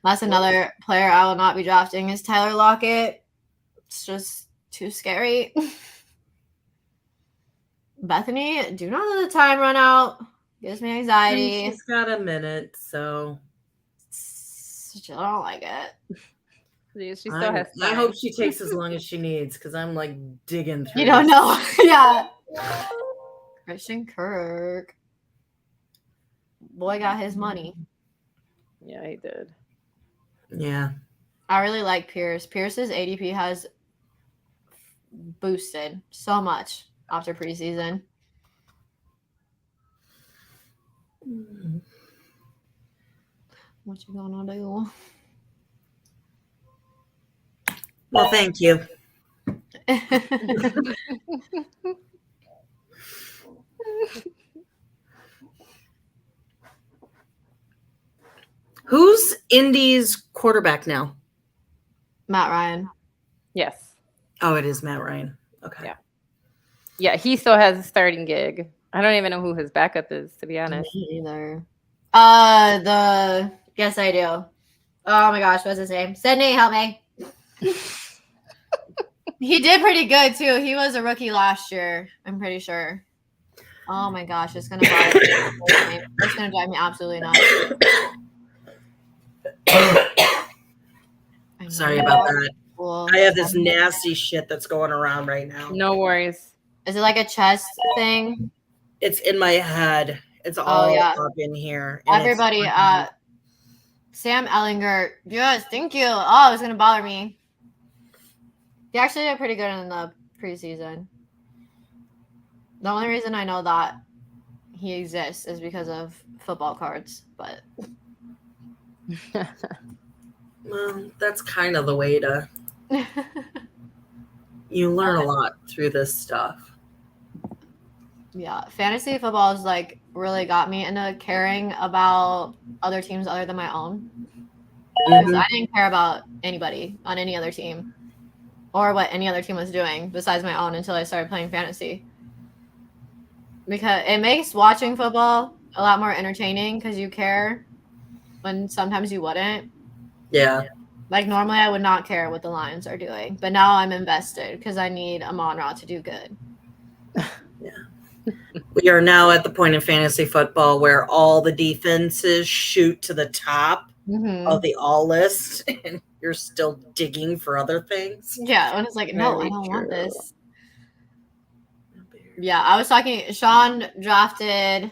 That's another player I will not be drafting is Tyler Lockett. It's just too scary. Bethany, do not let the time run out. Gives me anxiety. She's got a minute, so I don't like it. She still has I time. hope she takes as long as she needs because I'm like digging through. You don't know. Yeah. Christian Kirk. Boy got his money. Yeah, he did. Yeah. I really like Pierce. Pierce's ADP has boosted so much after preseason. What you gonna do? Well, thank you. Who's Indy's quarterback now? Matt Ryan. Yes. Oh, it is Matt Ryan. Okay. Yeah. Yeah, he still has a starting gig. I don't even know who his backup is, to be honest. Me either. Yes, I do. Oh my gosh, what's his name? Sydney, help me. He did pretty good too. He was a rookie last year, I'm pretty sure. Oh my gosh, it's gonna drive me absolutely nuts. Sorry about that. Cool. I have this nasty shit that's going around right now. No worries. Is it like a chest thing? It's in my head. It's all yeah. up in here. and Everybody, Sam Ellinger. Yes, thank you. Oh, it's gonna bother me. He actually did pretty good in the preseason. The only reason I know that he exists is because of football cards, but well, that's kind of the way to you learn a lot through this stuff. Yeah, fantasy football has like really got me into caring about other teams other than my own. Because I didn't care about anybody on any other team or what any other team was doing besides my own until I started playing fantasy. Because it makes watching football a lot more entertaining because you care when sometimes you wouldn't. Yeah. Like normally I would not care what the Lions are doing, but now I'm invested because I need Amon-Ra to do good. Yeah. We are now at the point in fantasy football where all the defenses shoot to the top of the all list and you're still digging for other things. Yeah, and it's like, no, Very I don't want true. this. Yeah, I was talking, Sean drafted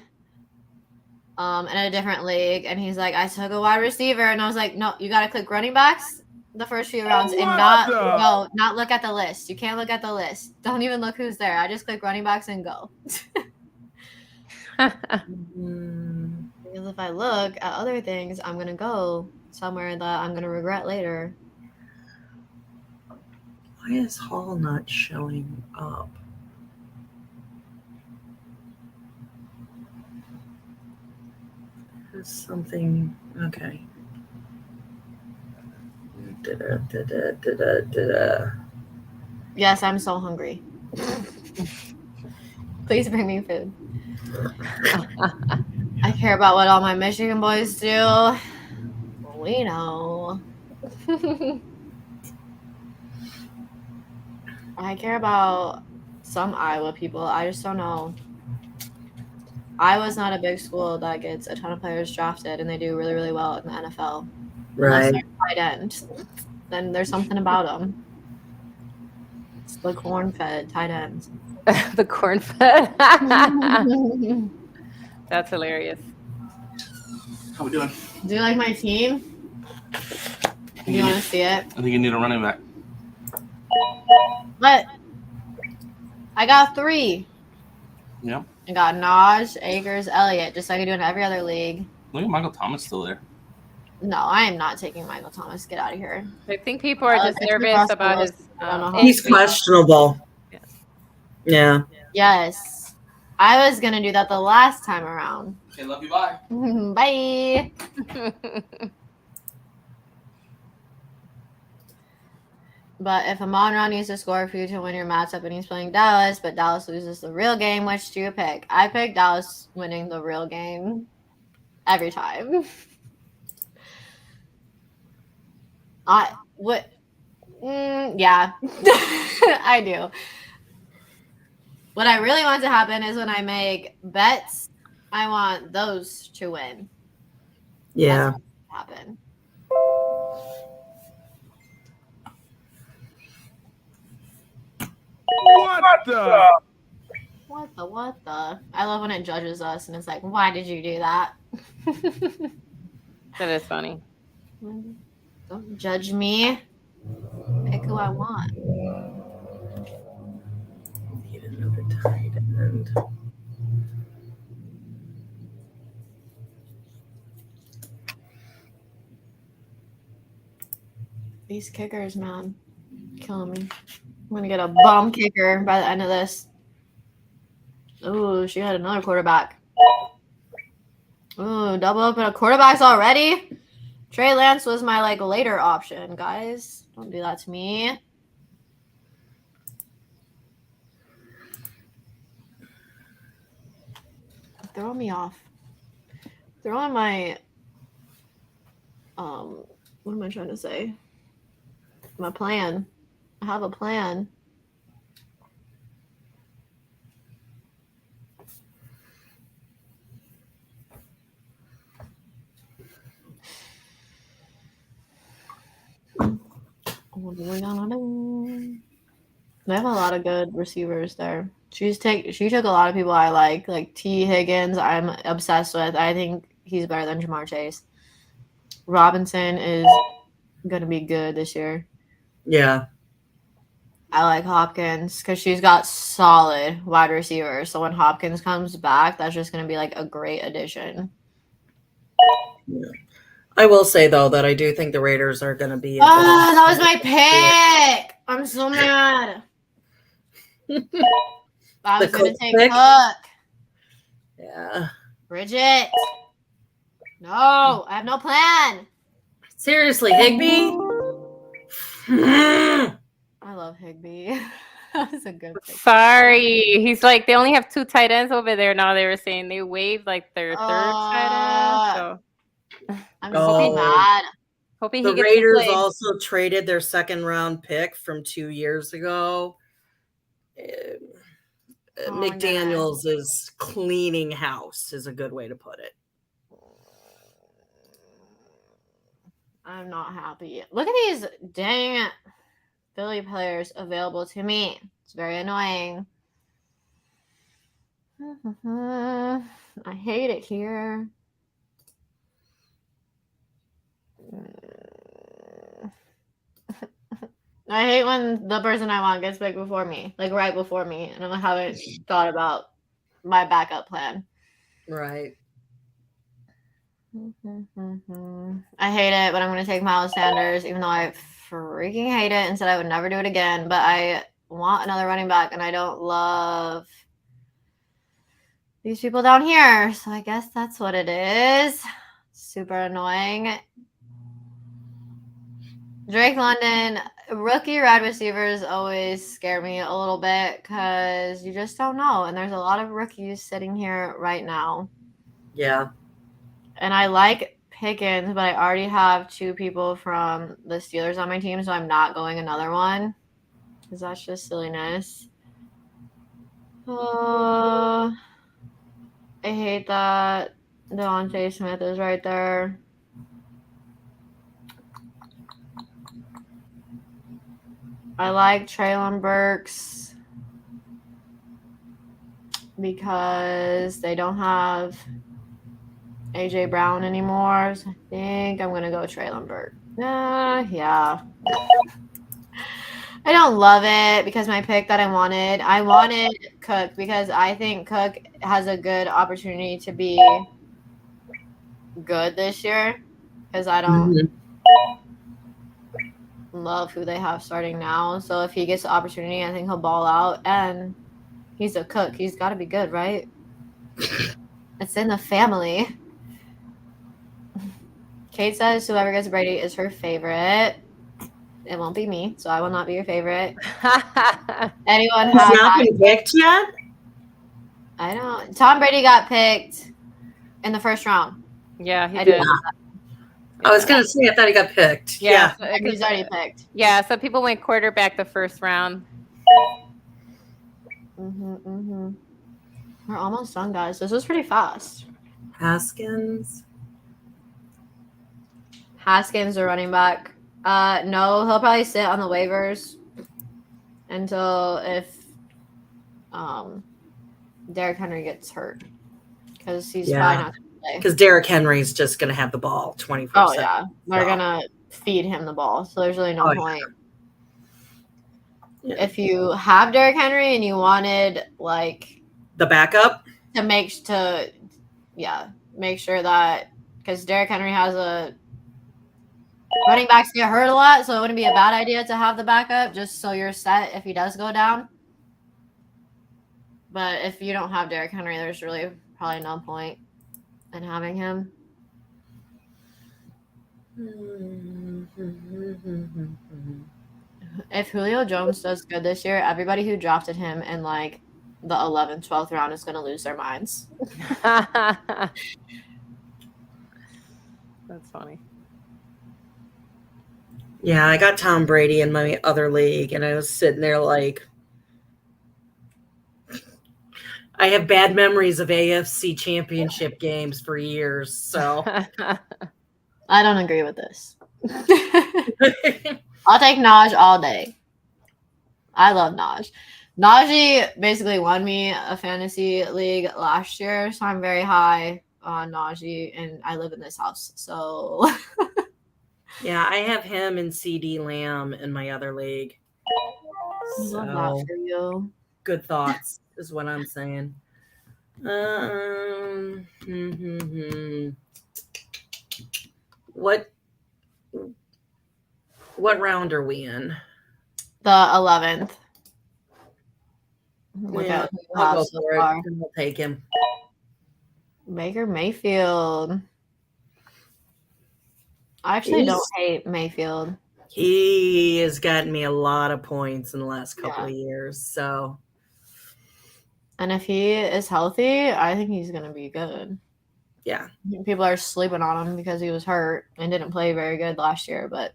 in a different league, and he's like, I took a wide receiver, and I was like, no, you gotta click running backs the first few rounds and not look at the list. You can't look at the list. Don't even look who's there. I just click running backs and go. Because if I look at other things, I'm gonna go somewhere that I'm gonna regret later. Why is Hall not showing up? There's something. Okay. Yes, I'm so hungry. Please bring me food. I care about what all my Michigan boys do. We know. I care about some Iowa people. I just don't know. Iowa's not a big school that gets a ton of players drafted, and they do really, really well in the NFL. Unless they're tight end. Then there's something about them. It's the corn-fed tight ends. The corn-fed. That's hilarious. How we doing? Do you like my team? Do you want to see it? I think you need a running back. But I got 3. Yeah. I got Naj, Akers, Elliott, just like I do in every other league. Look at Michael Thomas still there. No, I am not taking Michael Thomas. Get out of here. I think people are just nervous about his. He's questionable. Yeah. Yes. I was going to do that the last time around. Okay, love you. Bye. Bye. But if Amon-Ra needs to score for you to win your matchup and he's playing Dallas, but Dallas loses the real game, which do you pick? I pick Dallas winning the real game every time. Yeah, I do. What I really want to happen is when I make bets, I want those to win. Yeah. That's what happen. What the? I love when it judges us and it's like, why did you do that? That is funny. Don't judge me. Pick who I want. Need another tight end. These kickers, man, killing me. I'm gonna get a bomb kicker by the end of this. Ooh, she had another quarterback. Ooh, double up in a quarterbacks already. Trey Lance was my later option, guys. Don't do that to me. Throw me off. Throwing my what am I trying to say? My plan. I have a plan. What are we gonna do? They have a lot of good receivers there. She took a lot of people I like T. Higgins. I'm obsessed with. I think he's better than Jamar Chase. Robinson is gonna be good this year. Yeah. I like Hopkins because she's got solid wide receivers. So when Hopkins comes back, that's just gonna be a great addition. Yeah. I will say though that I do think the Raiders are going to be. That was my pick. I'm so mad. I was going to take Cook. Yeah. Bridget. No, I have no plan. Seriously, Higbee? I love Higbee. That was a good pick. Sorry. He's they only have 2 tight ends over there now. They were saying they waived their third tight end. So I'm so mad. Hoping the he gets Raiders to play. also traded their second round pick from 2 years ago. McDaniels is cleaning house is a good way to put it. I'm not happy. Look at these dang Philly players available to me. It's very annoying. I hate it here. I hate when the person I want gets picked before me, like right before me, and I haven't thought about my backup plan. Right. I hate it, but I'm going to take Miles Sanders, even though I freaking hate it and said I would never do it again. But I want another running back, and I don't love these people down here. So I guess that's what it is. Super annoying. Drake London, rookie wide receivers always scare me a little bit because you just don't know. And there's a lot of rookies sitting here right now. Yeah. And I like Pickens, but I already have 2 people from the Steelers on my team, so I'm not going another one because that's just silliness. I hate that Devontae Smith is right there. I like Traylon Burks because they don't have AJ Brown anymore. So I think I'm gonna go Traylon Burks. Yeah. I don't love it because my pick that I wanted Cook because I think Cook has a good opportunity to be good this year because I don't love who they have starting now. So if he gets the opportunity, I think he'll ball out. And he's a Cook. He's got to be good, right? It's in the family. Kate says whoever gets Brady is her favorite. It won't be me, so I will not be your favorite. Anyone He's have not been picked yet? I don't. Tom Brady got picked in the first round. Yeah, he I did. I was going to say, I thought he got picked. Yeah, Yeah. He's already picked. Yeah, so people went quarterback the first round. We're almost done, guys. This was pretty fast. Haskins, the running back. No, he'll probably sit on the waivers until if Derrick Henry gets hurt because he's probably not going to play. Because Derrick Henry's just going to have the ball 24/7. Oh yeah, they're gonna feed him the ball, so there's really no point. Yeah. If you have Derrick Henry and you wanted like The backup to make sure that because Derrick Henry has a running backs get hurt a lot, so it wouldn't be a bad idea to have the backup just so you're set if he does go down. But if you don't have Derrick Henry, there's really probably no point in having him. If Julio Jones does good this year, everybody who drafted him in like the 11th, 12th round is going to lose their minds. That's funny. Yeah, I got Tom Brady in my other league, and I was sitting there like, I have bad memories of AFC championship games for years, so. I don't agree with this. I'll take Naj all day. I love Naj. Najee basically won me a fantasy league last year, so I'm very high on Najee, and I live in this house, so. Yeah, I have him and CD Lamb in my other league. Love that for you. Good thoughts is what I'm saying. What round are we in? The 11th. Yeah, I'll go for it. I'll take him. Baker Mayfield. I actually don't hate Mayfield. He has gotten me a lot of points in the last couple of years. So, and if he is healthy, I think he's going to be good. Yeah. People are sleeping on him because he was hurt and didn't play very good last year, but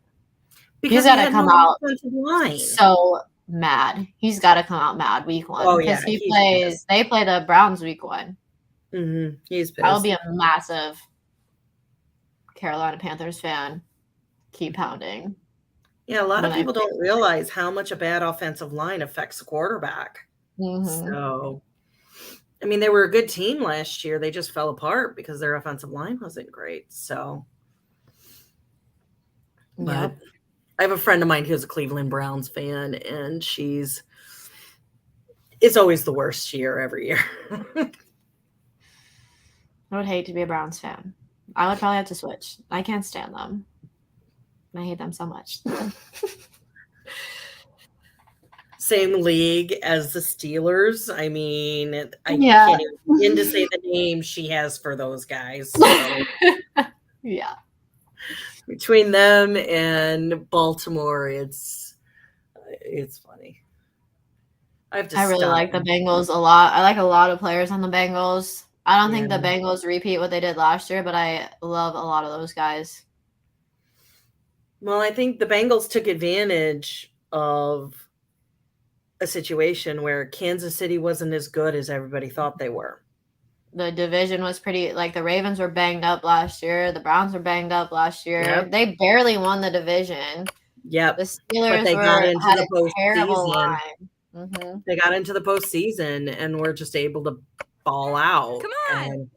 because he's got to come out line. so mad. He's got to come out mad week 1. Oh, yeah. Because they play the Browns week 1. Mm-hmm. He's pissed. I will be a massive Carolina Panthers fan. Keep pounding. Yeah, a lot of people don't realize how much a bad offensive line affects the quarterback. So, I mean, they were a good team last year. They just fell apart because their offensive line wasn't great. So, but I have a friend of mine who's a Cleveland Browns fan, and it's always the worst year every year. I would hate to be a Browns fan. I would probably have to switch. I can't stand them. I hate them so much. Same league as the Steelers. I mean, I Yeah. can't even begin to say the name she has for those guys. So Yeah. between them and Baltimore, it's funny. I have to I really stop. like the Bengals a lot. I like a lot of players on the Bengals. I don't think the Yeah. Bengals repeat what they did last year, but I love a lot of those guys. Well, I think the Bengals took advantage of a situation where Kansas City wasn't as good as everybody thought they were. The division was pretty, like the Ravens were banged up last year. The Browns were banged up last year. Yep. They barely won the division. Yep. The Steelers they got into had the a terrible postseason. line. Mm-hmm. They got into the postseason and were just able to ball out. Come on. And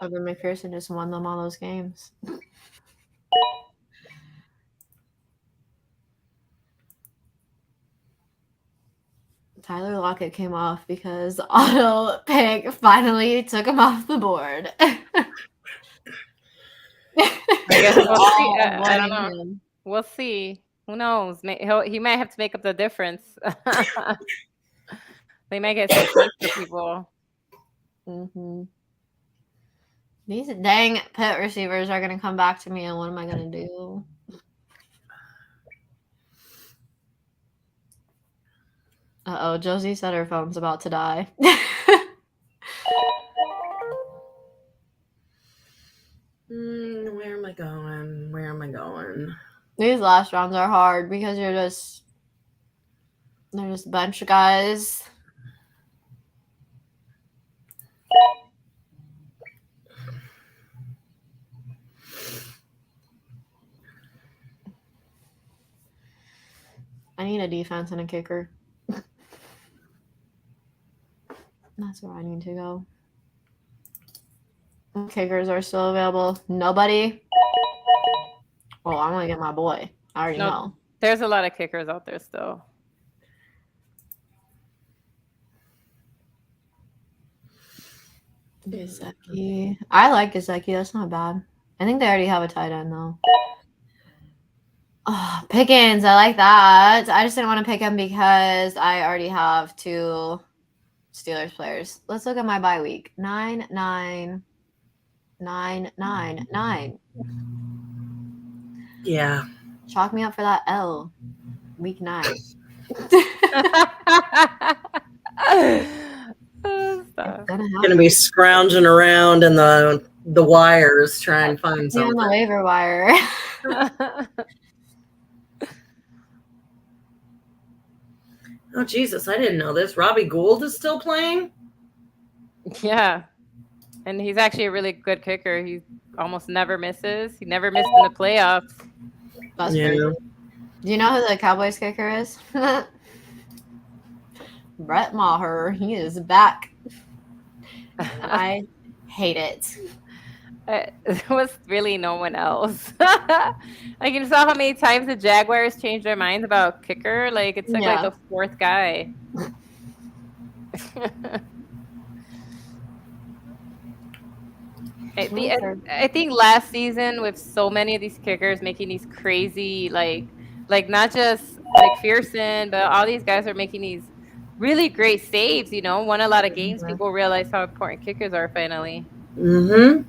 Evan McPherson just won them all those games. Tyler Lockett came off because auto pick finally took him off the board. I guess we'll see. I don't know. Him. We'll see. Who knows? He might have to make up the difference. They might get some points for people. Mm-hmm. These dang pit receivers are going to come back to me, and what am I going to do? Uh-oh, Josie said her phone's about to die. Where am I going? Where am I going? These last rounds are hard because they're just a bunch of guys. I need a defense and a kicker. That's where I need to go. Kickers are still available. Nobody. Oh, I'm gonna get my boy. I already know. There's a lot of kickers out there still. Gesicki. I like Gesicki. That's not bad. I think they already have a tight end though. Oh, Pickens. I like that. I just didn't want to pick him because I already have 2 Steelers players. Let's look at my bye week. 9, 9, 9, 9, 9. Yeah. Chalk me up for that L. Week 9. Gonna be scrounging around in the wires trying to find something. On the waiver wire. Oh Jesus, I didn't know this. Robbie Gould is still playing? Yeah. And he's actually a really good kicker. He almost never misses. He never missed in the playoffs. That's crazy. Do you know who the Cowboys kicker is? Brett Maher. He is back. I hate it. There was really no one else. Like, you saw how many times the Jaguars changed their minds about kicker? Like, it's like the 4th guy. I think last season with so many of these kickers making these crazy, like not just McPherson, but all these guys are making these really great saves, won a lot of games. People realize how important kickers are finally. Mm-hmm.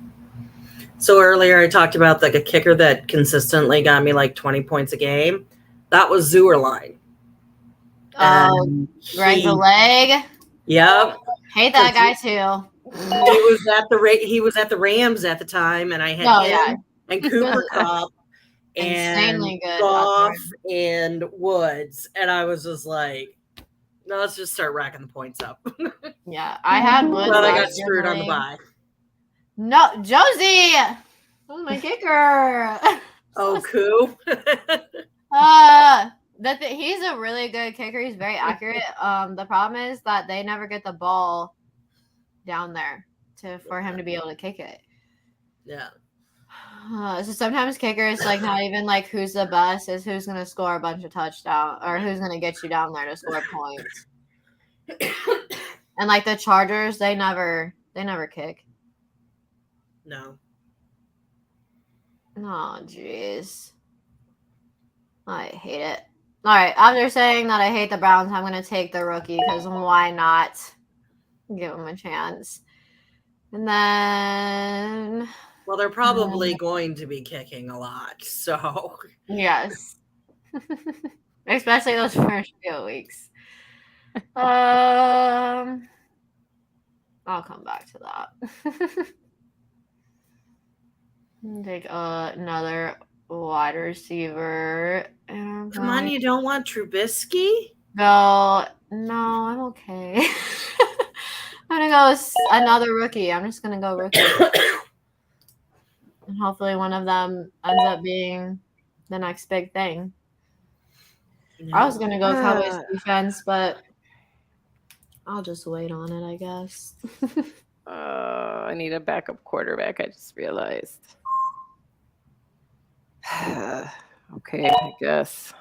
So earlier I talked about like a kicker that consistently got me like 20 points a game. That was Zuerlein. Greg the leg. Yep. Hate that guy too. He was at the Rams at the time, and I had him and Cooper Kupp and Goff and Woods, and I was just like, no, let's just start racking the points up. Yeah, I had Woods. But I got screwed on the bye. No, Josie, oh my kicker. Oh, cool. He's a really good kicker. He's very accurate. The problem is that they never get the ball down there for him to be able to kick it. Yeah. So sometimes kickers like not even like who's the best, is who's gonna score a bunch of touchdowns or who's gonna get you down there to score points. And like the Chargers, they never kick. No. Oh jeez. I hate it. All right, after saying that I hate the Browns, I'm gonna take the rookie because why not? Give him a chance. And then Well, they're probably going to be kicking a lot, so yes. Especially those first few weeks. I'll come back to that. Take another wide receiver. And come on, you don't want Trubisky? no, I'm okay. I'm gonna go with another rookie. I'm just gonna go rookie. And hopefully one of them ends up being the next big thing. I was gonna go Cowboys defense, but I'll just wait on it, I guess. I need a backup quarterback. I just realized. Okay, I guess.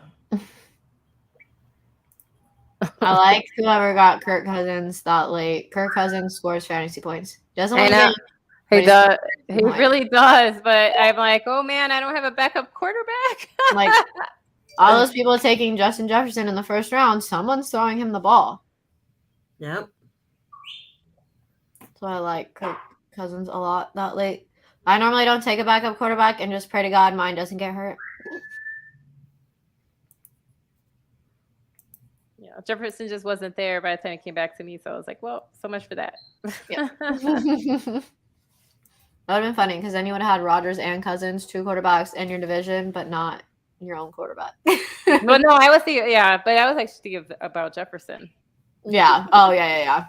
I like whoever got Kirk Cousins that late. Kirk Cousins scores fantasy points. Doesn't win games. He does. He really does. But I'm like, oh man, I don't have a backup quarterback. Like all those people taking Justin Jefferson in the first round, someone's throwing him the ball. Yep. So I like Kirk Cousins a lot that late. I normally don't take a backup quarterback and just pray to God mine doesn't get hurt. Yeah, Jefferson just wasn't there by the time it came back to me. So I was like, well, so much for that. Yeah. That would have been funny because then you would have had Rodgers and Cousins, 2 quarterbacks in your division, but not your own quarterback. Well, no, I was thinking, but I was actually thinking about Jefferson. Yeah. Oh, yeah.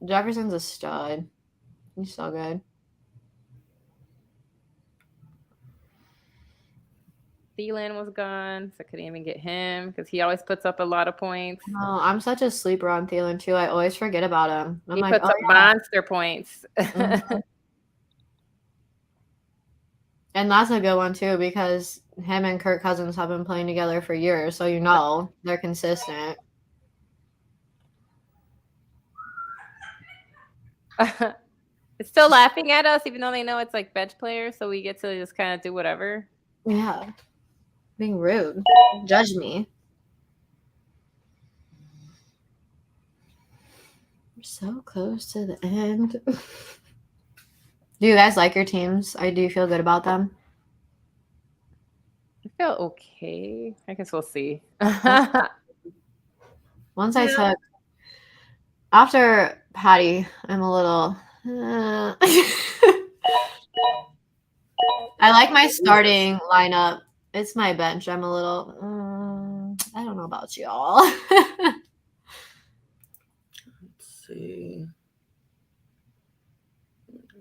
Jefferson's a stud. He's so good. Thielen was gone, so I couldn't even get him because he always puts up a lot of points. Oh, I'm such a sleeper on Thielen too. I always forget about him. He puts up monster points. Mm-hmm. And that's a good one too because him and Kirk Cousins have been playing together for years, so they're consistent. It's still laughing at us, even though they know it's like bench players, so we get to just kind of do whatever. Yeah. Being rude. Judge me. We're so close to the end. Do you guys like your teams? Or do you feel good about them? I feel okay. I guess we'll see. Once I took after Patty, I'm a little I like my starting lineup. It's my bench. I'm a little I don't know about y'all. Let's see.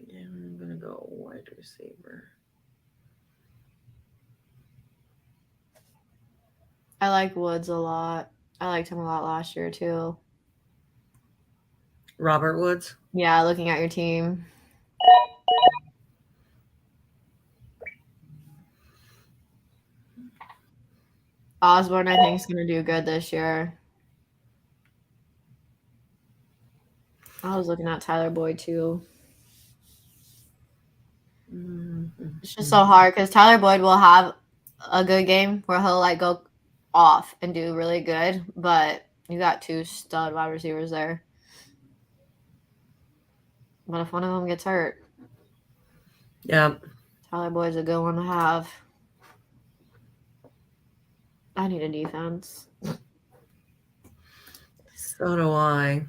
Yeah, I'm gonna go wide receiver. I like Woods a lot. I liked him a lot last year too. Robert Woods? Yeah, looking at your team. Osborne, I think, is going to do good this year. I was looking at Tyler Boyd too. It's just so hard because Tyler Boyd will have a good game where he'll like go off and do really good, but you got 2 stud wide receivers there. But if one of them gets hurt, yeah, Tyler Boyd's a good one to have. I need a defense. So do I.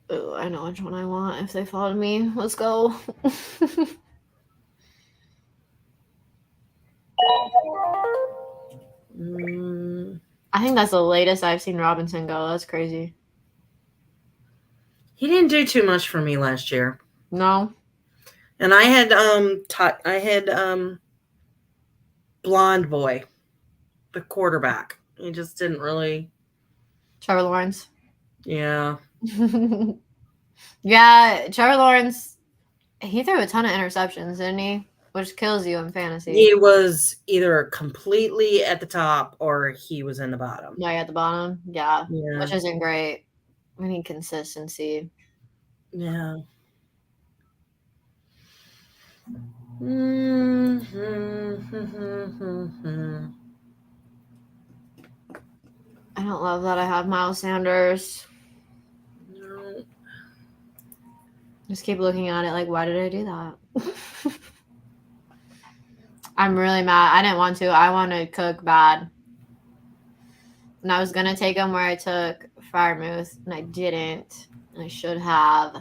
Oh, I know which one I want if they followed me. Let's go. I think that's the latest I've seen Robinson go. That's crazy. He didn't do too much for me last year. No. And I had Blonde Boy, the quarterback. He just didn't really. Trevor Lawrence. Yeah. Yeah, Trevor Lawrence. He threw a ton of interceptions, didn't he? Which kills you in fantasy. He was either completely at the top or he was in the bottom. Yeah, at the bottom. Yeah. Yeah. Which isn't great. We need consistency. Yeah. I don't love that I have Miles Sanders. No. Just keep looking at it like, why did I do that? I'm really mad. I didn't want to. I wanted Cook bad. And I was going to take him where I took Firemuth, and I didn't. And I should have.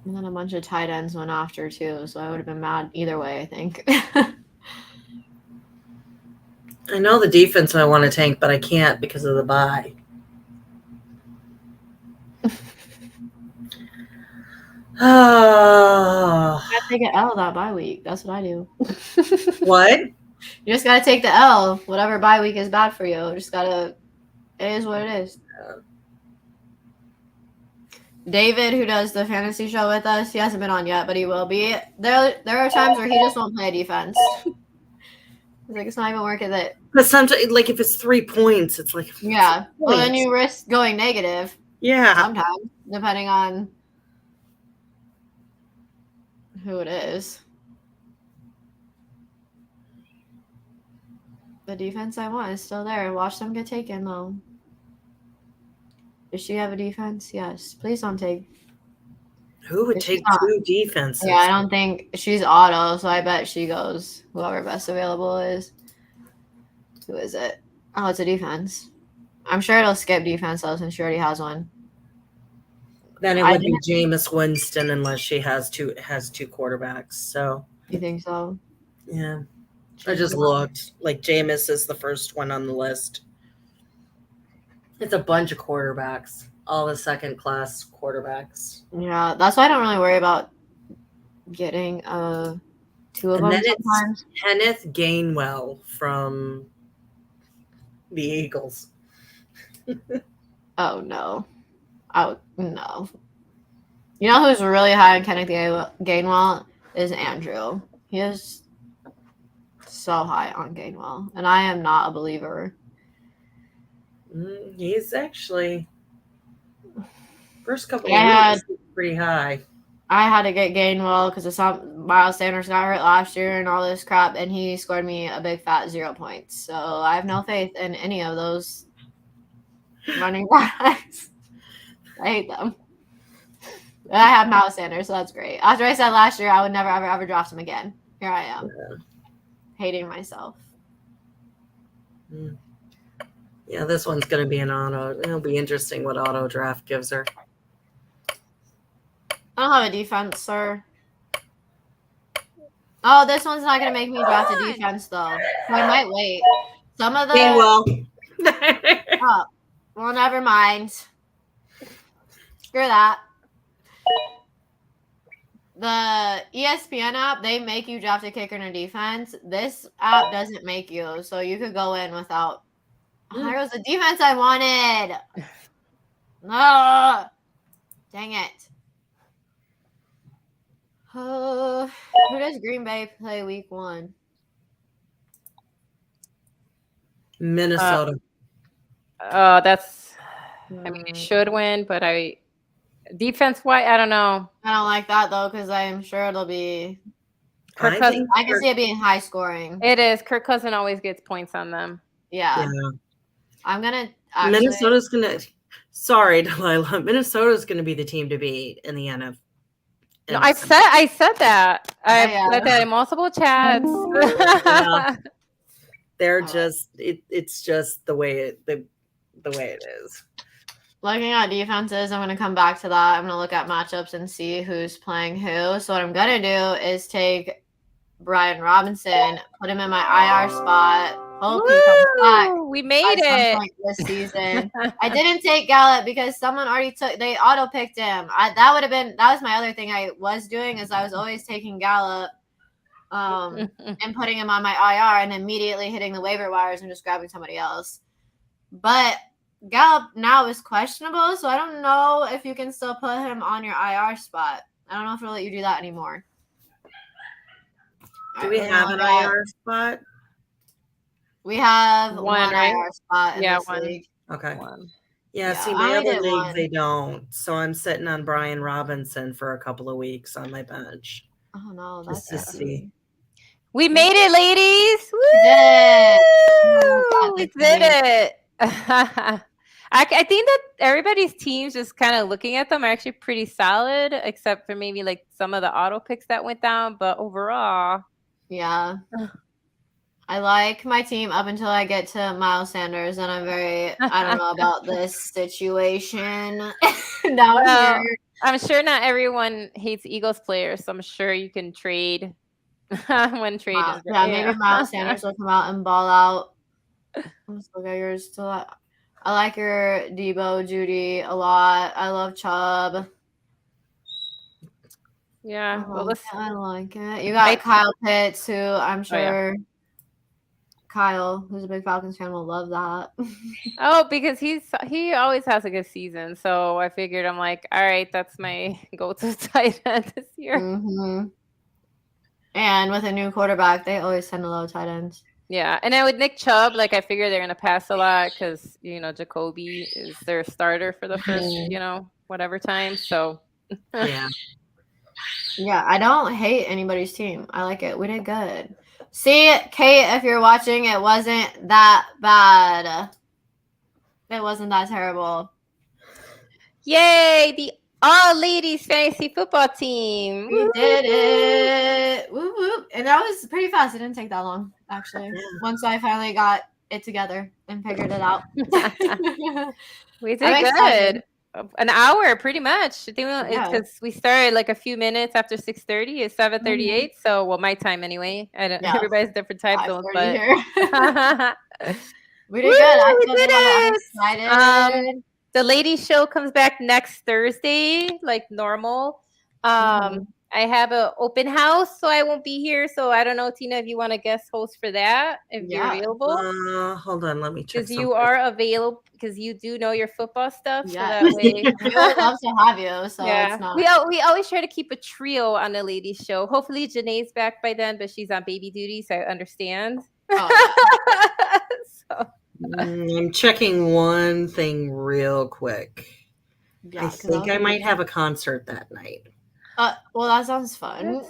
And then a bunch of tight ends went after, too, so I would have been mad either way, I think. I know the defense I want to tank, but I can't because of the bye. I gotta take an L that bye week. That's what I do. What? You just gotta take the L. Whatever bye week is bad for you. Just gotta. It is what it is. David, who does the fantasy show with us, he hasn't been on yet, but he will be. There are times where he just won't play defense. He's like, it's not even worth it. But sometimes, like, if it's 3 points, it's like, Yeah. Well, then you risk going negative. Yeah. Sometimes, depending on who it is. The defense I want is still there. Watch them get taken, though. Does she have a defense? Yes. Please don't take. Who would take 2 defenses? Yeah, I don't think she's auto, so I bet she goes whoever best available is. Who is it? Oh, it's a defense. I'm sure it'll skip defense though, since she already has one. Then it would be Jameis Winston unless she has two quarterbacks. So You think so? yeah, I just looked. Like Jameis is the first one on the list. It's a bunch of quarterbacks, all the second class quarterbacks. Yeah, that's why I don't really worry about getting 2 of them. And then sometimes. it's Kenneth Gainwell from the Eagles. Oh no. Oh no. You know who's really high on Kenneth Gainwell is Andrew. He is so high on Gainwell, and I am not a believer. He's actually first couple of weeks pretty high. I had to get Gainwell because Miles Sanders got hurt last year and all this crap, and he scored me a big fat 0 points. So I have no faith in any of those running backs. I hate them. But I have Miles Sanders, so that's great. After I said last year I would never, ever, ever draft him again. Here I am. Yeah. Hating myself. Yeah, this one's going to be an auto. It'll be interesting what auto draft gives her. I don't have a defense, sir. Oh, this one's not going to make me draft a defense, though. So I might wait. Some of the... oh, well, never mind. Screw that. The ESPN app, they make you draft a kicker and a defense. This app doesn't make you, so you could go in without... Oh, there was the defense I wanted. Oh, dang it. Who does Green Bay play week 1? Minnesota. That's. I mean, it should win, but defense-wise, I don't know. I don't like that though because I'm sure it'll be. I can see it being high scoring. It is. Kirk Cousins always gets points on them. Yeah. I'm gonna. Minnesota's gonna. Sorry, Delilah. Minnesota's gonna be the team to beat in the NFL. No, I said that. I've said that in multiple chats. Yeah. They're just it's just the way it is. Looking at defenses, I'm gonna come back to that. I'm gonna look at matchups and see who's playing who. So what I'm gonna do is take Brian Robinson, put him in my IR spot. Hope he comes back. We made it this season. I didn't take Gallup because someone already they auto picked him. That was my other thing I was doing is I was always taking Gallup and putting him on my IR and immediately hitting the waiver wires and just grabbing somebody else. But Gallup now is questionable, so I don't know if you can still put him on your IR spot. I don't know if it'll let you do that anymore. Do we have an IR spot? We have One, one right? IR spot in Yeah, this one. league. Okay. One. Yeah, Yeah, see, I my only other did leagues, one. they don't. So I'm sitting on Brian Robinson for a couple of weeks on my bench. Oh no, Just that's to see. We made it, ladies. did it. Woo! We did it. I think that everybody's teams, just kind of looking at them, are actually pretty solid, except for maybe like some of the auto picks that went down. But overall, Yeah. I like my team up until I get to Miles Sanders, and I don't know about this situation down well, here. I'm sure not everyone hates Eagles players, so I'm sure you can trade when trade is Yeah, maybe Miles Sanders will come out and ball out. I'm just look at yours still. I like your Debo, Judy a lot. I love Chubb. Yeah, well, I like it. You got Kyle Pitts, who I'm sure Kyle, who's a big Falcons fan, will love that. Oh, because he always has a good season. So I figured, I'm like, all right, that's my go-to tight end this year. Mm-hmm. And with a new quarterback, they always tend to love tight ends. Yeah, and then with Nick Chubb, like I figure they're gonna pass a lot because Jacoby is their starter for the first whatever time. So Yeah. Yeah, I don't hate anybody's team. I like it. We did good. See, Kate, if you're watching, it wasn't that bad. It wasn't that terrible. Yay, the all ladies fantasy football team. We did it. Woo woo. And that was pretty fast. It didn't take that long, actually. Once I finally got it together and figured it out. We did good. An hour, pretty much. I think it's because we started like a few minutes after 6:30. It's 7:38. So, well, my time anyway. Everybody's different time zones, but we did good. We did it. I'm excited. The ladies show comes back next Thursday, like normal. I have an open house, so I won't be here. So I don't know, Tina, if you want to guest host for that, if you're available. Hold on, let me check. Because you are available, because you do know your football stuff. Yeah. So that way, we would love to have you. So yeah, it's not. We always try to keep a trio on the ladies show. Hopefully, Janae's back by then, but she's on baby duty, so I understand. Oh, so. I'm checking one thing real quick. Yeah, I think I might have a concert that night. Well, that sounds fun. More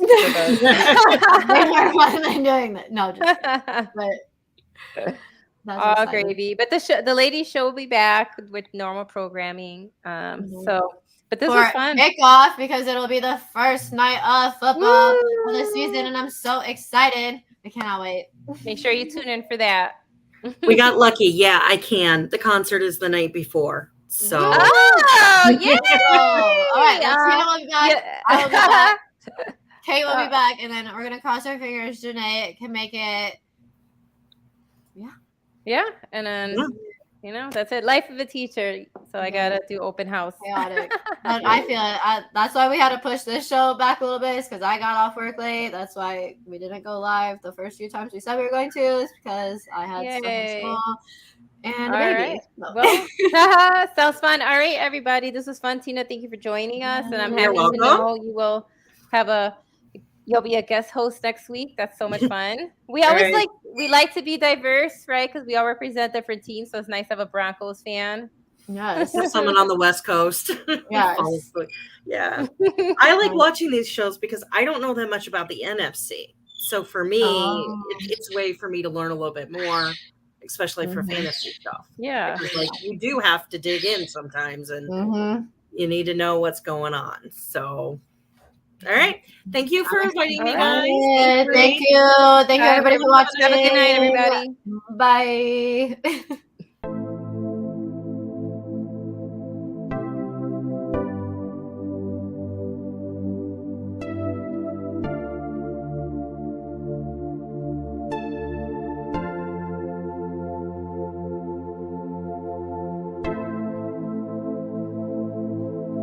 fun than doing that. No, just but all gravy. But the ladies show will be back with normal programming. So, but this was fun. Kickoff, because it'll be the first night of football for the season, and I'm so excited. I cannot wait. Make sure you tune in for that. We got lucky. Yeah, I can. The concert is the night before. So. Oh, yeah. All right. Tina will be back. Yeah. I will be back. Kate will be back. And then we're going to cross our fingers. Janae can make it. Yeah. Yeah. And then, that's it. Life of a teacher. So I got to do open house. Chaotic. But I feel it. That's why we had to push this show back a little bit, because I got off work late. That's why we didn't go live the first few times we said we were going to, is because I had something small. And a baby. Right. Well, sounds fun. All right, everybody. This was fun. Tina, thank you for joining us. And I'm happy to know you will you'll be a guest host next week. That's so much fun. We always we like to be diverse, right? Because we all represent different teams. So it's nice to have a Broncos fan. Yes. Someone on the West Coast. Yes. Yeah. I like watching these shows because I don't know that much about the NFC. So for me, it's a way for me to learn a little bit more, especially for fantasy stuff. Yeah. Because, you do have to dig in sometimes, and you need to know what's going on. So, all right. Thank you for inviting me, guys. Thank you. Thank you, everybody, for watching. Have a good night, everybody. Bye.